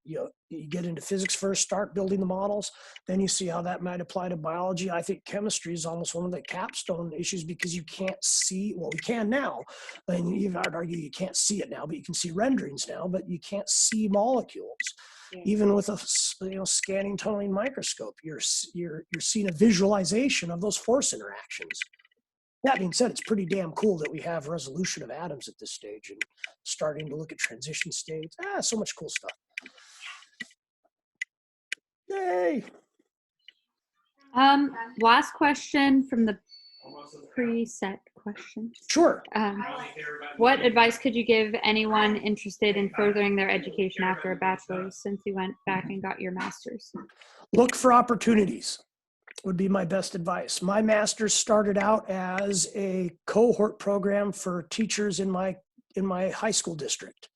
you get into physics first, start building the models, then you see how that might apply to biology. I think chemistry is almost one of the capstone issues because you can't see, well, we can now, and even I'd argue you can't see it now, but you can see renderings now, but you can't see molecules. Yeah. Even with a scanning tunneling microscope, you're seeing a visualization of those force interactions. That being said, it's pretty damn cool that we have resolution of atoms at this stage and starting to look at transition states. So much cool stuff. Yay! Last question from the preset question. Sure. What advice could you give anyone interested in furthering their education after a bachelor's, since you went back and got your master's? Look for opportunities would be my best advice. My master's started out as a cohort program for teachers in my high school district,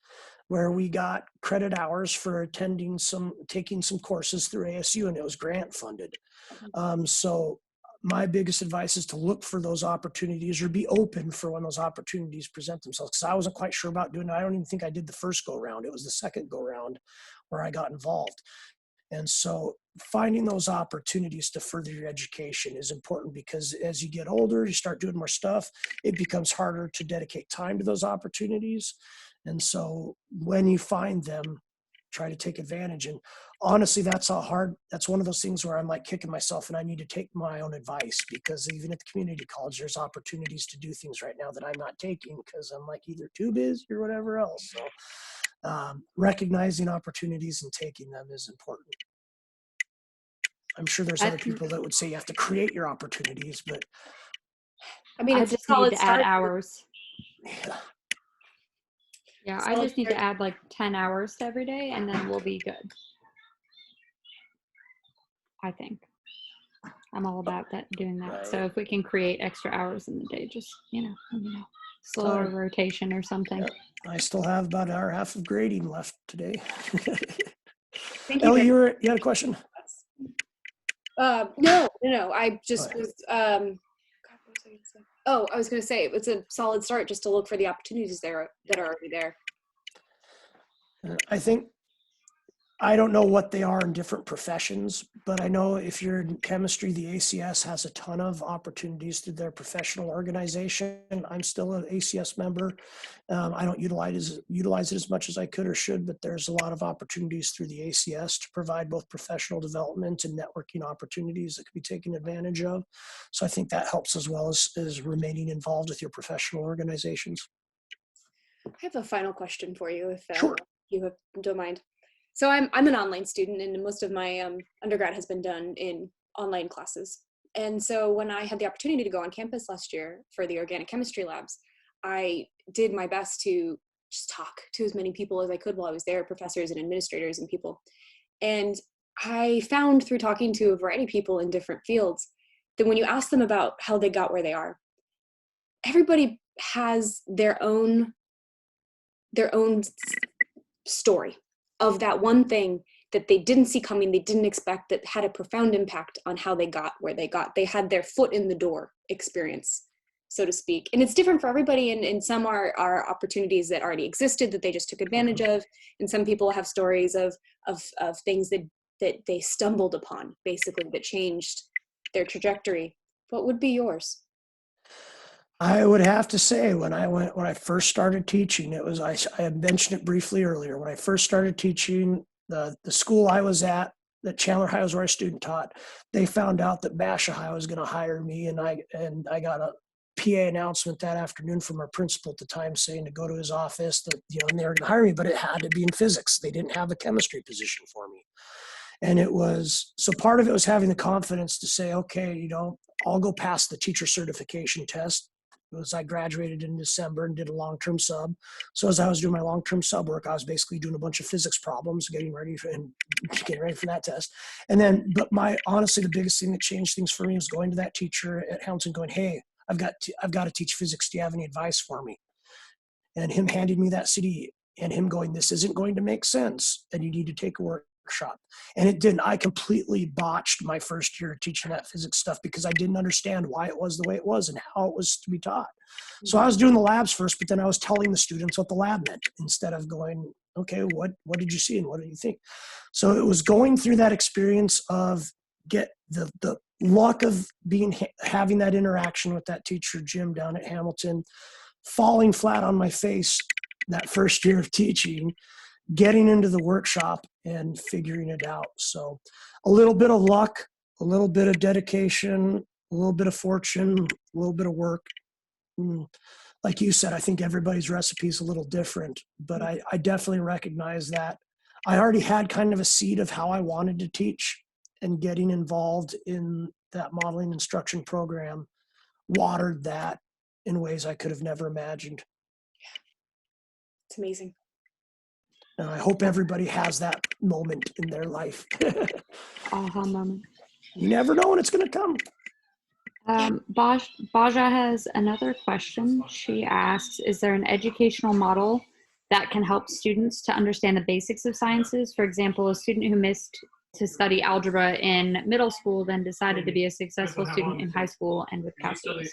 where we got credit hours for taking some courses through ASU, and it was grant funded. So my biggest advice is to look for those opportunities or be open for when those opportunities present themselves. Because I wasn't quite sure about doing it. I don't even think I did the first go round. It was the second go round where I got involved. And so finding those opportunities to further your education is important, because as you get older, you start doing more stuff, it becomes harder to dedicate time to those opportunities. And so when you find them, try to take advantage. And honestly, that's one of those things where I'm like kicking myself and I need to take my own advice, because even at the community college, there's opportunities to do things right now that I'm not taking because I'm like either too busy or whatever else. So recognizing opportunities and taking them is important. I'm sure there's other people that would say you have to create your opportunities, but I mean, I just need to add hours. Yeah, I just need to add like 10 hours to every day, and then we'll be good. I think I'm all about doing that. Right. So if we can create extra hours in the day, just slower rotation or something. Yep. I still have about an hour and a half of grading left today. Thank you. Ellie, you had a question? No. I just was. God, what was I going to say? Oh, I was going to say it's a solid start just to look for the opportunities that are already there. I think, I don't know what they are in different professions, but I know if you're in chemistry, the ACS has a ton of opportunities through their professional organization. I'm still an ACS member. I don't utilize it as much as I could or should, but there's a lot of opportunities through the ACS to provide both professional development and networking opportunities that can be taken advantage of. So I think that helps as well as remaining involved with your professional organizations. I have a final question for you, if Sure. you don't mind. So I'm an online student, and most of my undergrad has been done in online classes. And so when I had the opportunity to go on campus last year for the organic chemistry labs, I did my best to just talk to as many people as I could while I was there, professors and administrators and people. And I found through talking to a variety of people in different fields that when you ask them about how they got where they are, everybody has their own story of that one thing that they didn't see coming, they didn't expect, that had a profound impact on how they got where they got. They had their foot in the door experience, so to speak. And it's different for everybody, and some are opportunities that already existed that they just took advantage of, and some people have stories of things that they stumbled upon, basically, that changed their trajectory. What would be yours? I would have to say when I first started teaching, it was, I had mentioned it briefly earlier, when I first started teaching, the school I was at, that Chandler High was where I student taught, they found out that Basha High was going to hire me, and I got a PA announcement that afternoon from our principal at the time saying to go to his office, that, and they were going to hire me, but it had to be in physics. They didn't have a chemistry position for me. And it was, so part of it was having the confidence to say, okay, I'll go past the teacher certification test. As I graduated in December and did a long-term sub. So as I was doing my long-term sub work, I was basically doing a bunch of physics problems, getting ready for that test. And then, but honestly, the biggest thing that changed things for me was going to that teacher at Hamilton going, hey, I've got to teach physics. Do you have any advice for me? And him handing me that CD and him going, this isn't going to make sense, and you need to take a workshop. And it didn't. I completely botched my first year teaching that physics stuff because I didn't understand why it was the way it was and how it was to be taught. So I was doing the labs first, but then I was telling the students what the lab meant instead of going, okay, what did you see and what do you think? So it was going through that experience of get the luck of having that interaction with that teacher, Jim, down at Hamilton, falling flat on my face that first year of teaching, getting into the workshop and figuring it out. So a little bit of luck, a little bit of dedication, a little bit of fortune, a little bit of work. Like you said, I think everybody's recipe is a little different, but I definitely recognize that I already had kind of a seed of how I wanted to teach, and getting involved in that modeling instruction program watered that in ways I could have never imagined. It's amazing. And I hope everybody has that moment in their life. Aha moment. You never know when it's going to come. Baja has another question. She asks, is there an educational model that can help students to understand the basics of sciences? For example, a student who missed to study algebra in middle school then decided to be a successful student in high school and with calculus.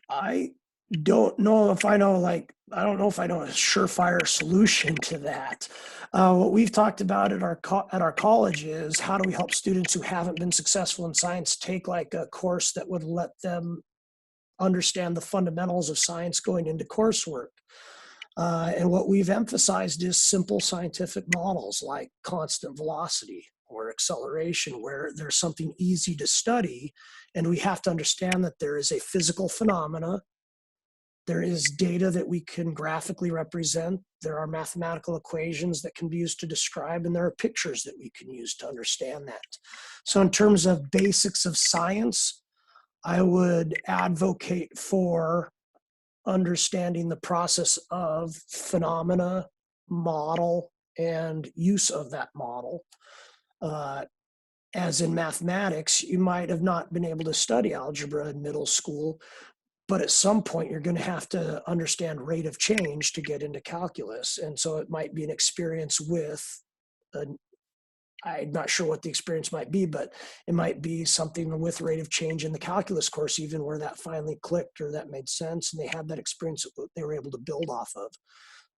I don't know if I know, I don't know if I know a surefire solution to that. What we've talked about at our college is how do we help students who haven't been successful in science take like a course that would let them understand the fundamentals of science going into coursework. And what we've emphasized is simple scientific models like constant velocity or acceleration, where there's something easy to study, and we have to understand that there is a physical phenomena, there is data that we can graphically represent, there are mathematical equations that can be used to describe, and there are pictures that we can use to understand that. So in terms of basics of science, I would advocate for understanding the process of phenomena, model, and use of that model. As in mathematics, you might have not been able to study algebra in middle school, but at some point you're going to have to understand rate of change to get into calculus. And so it might be an experience with I'm not sure what the experience might be, but it might be something with rate of change in the calculus course, even where that finally clicked or that made sense, and they had that experience that they were able to build off of.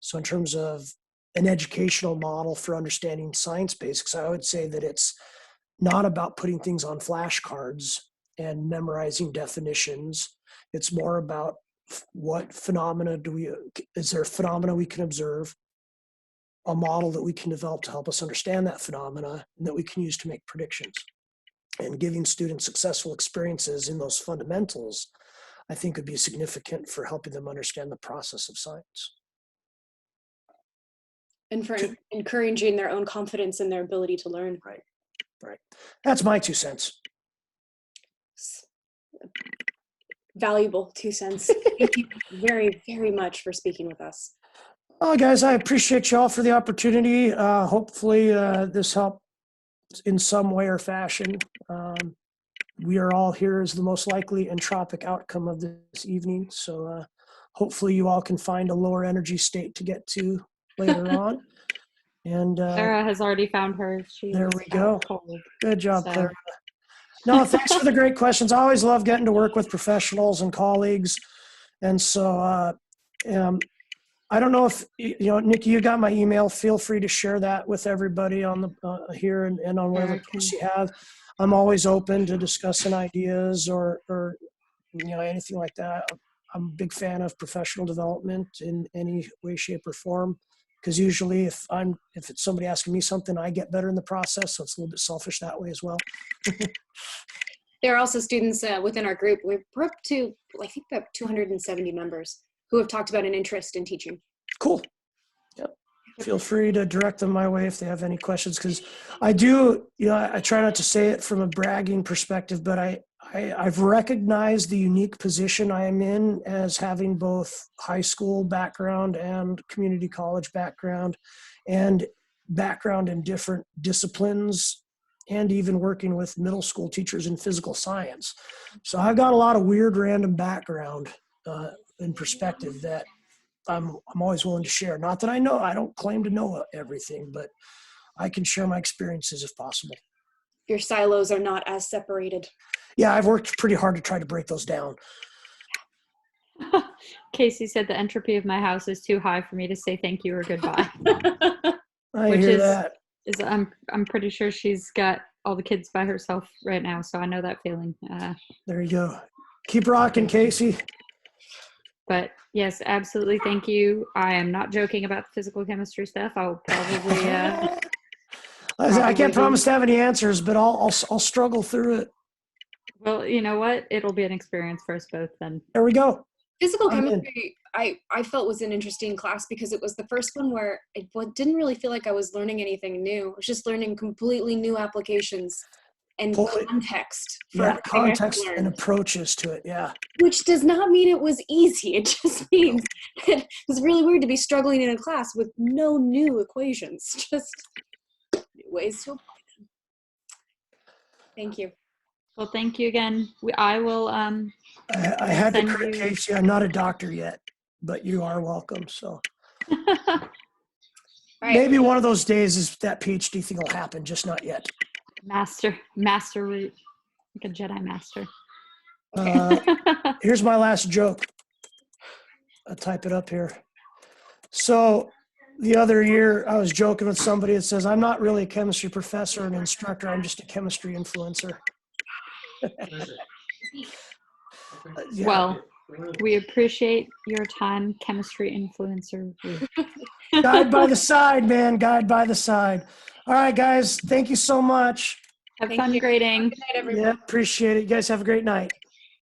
So in terms of an educational model for understanding science basics, I would say that it's not about putting things on flashcards and memorizing definitions. It's more about what phenomena is there a phenomena we can observe, a model that we can develop to help us understand that phenomena and that we can use to make predictions. And giving students successful experiences in those fundamentals, I think would be significant for helping them understand the process of science. And for encouraging their own confidence in their ability to learn. Right, right. That's my 2 cents. Valuable 2 cents. Thank you very, very much for speaking with us. Oh, guys, I appreciate you all for the opportunity. Hopefully this helped in some way or fashion. We are all here as the most likely entropic outcome of this evening. So hopefully you all can find a lower energy state to get to later on. And Sarah has already found hers. There we go. Cold, good job, so. Clara. No, thanks for the great questions. I always love getting to work with professionals and colleagues. And so I don't know if, Nikki, you got my email. Feel free to share that with everybody on the here and on whatever posts you have. I'm always open to discussing ideas or anything like that. I'm a big fan of professional development in any way, shape, or form. Because usually if it's somebody asking me something, I get better in the process. So it's a little bit selfish that way as well. There are also students within our group. We're up to, I think, about 270 members who have talked about an interest in teaching. Cool. Yep. Feel free to direct them my way if they have any questions. Because I do, I try not to say it from a bragging perspective, but I've recognized the unique position I am in as having both high school background and community college background and background in different disciplines and even working with middle school teachers in physical science. So I've got a lot of weird random background and perspective that I'm always willing to share. Not that I don't claim to know everything, but I can share my experiences if possible. Your silos are not as separated. Yeah, I've worked pretty hard to try to break those down. Casey said the entropy of my house is too high for me to say thank you or goodbye. I hear that. I'm pretty sure she's got all the kids by herself right now, so I know that feeling. There you go. Keep rocking, Casey. But yes, absolutely. Thank you. I am not joking about the physical chemistry stuff. I'll probably. I can't promise to have any answers, but I'll struggle through it. Well, you know what? It'll be an experience for us both then. There we go. Physical chemistry, I felt was an interesting class because it was the first one where it didn't really feel like I was learning anything new. I was just learning completely new applications and context. Context and approaches to it, yeah. Which does not mean it was easy. It just means it was really weird to be struggling in a class with no new equations, just new ways to apply them. Thank you. Well, thank you again. I will. I had to correct Casey. I'm not a doctor yet, but you are welcome. So maybe one of those days is that PhD thing will happen, just not yet. Master route, like a Jedi master. Here's my last joke. I'll type it up here. So the other year I was joking with somebody that says, I'm not really a chemistry professor and instructor. I'm just a chemistry influencer. Yeah. Well, we appreciate your time, chemistry influencer. Guide by the side, man. Guide by the side. All right, guys. Thank you so much. Have fun grading. Good night, everyone. Yeah, appreciate it. You guys have a great night.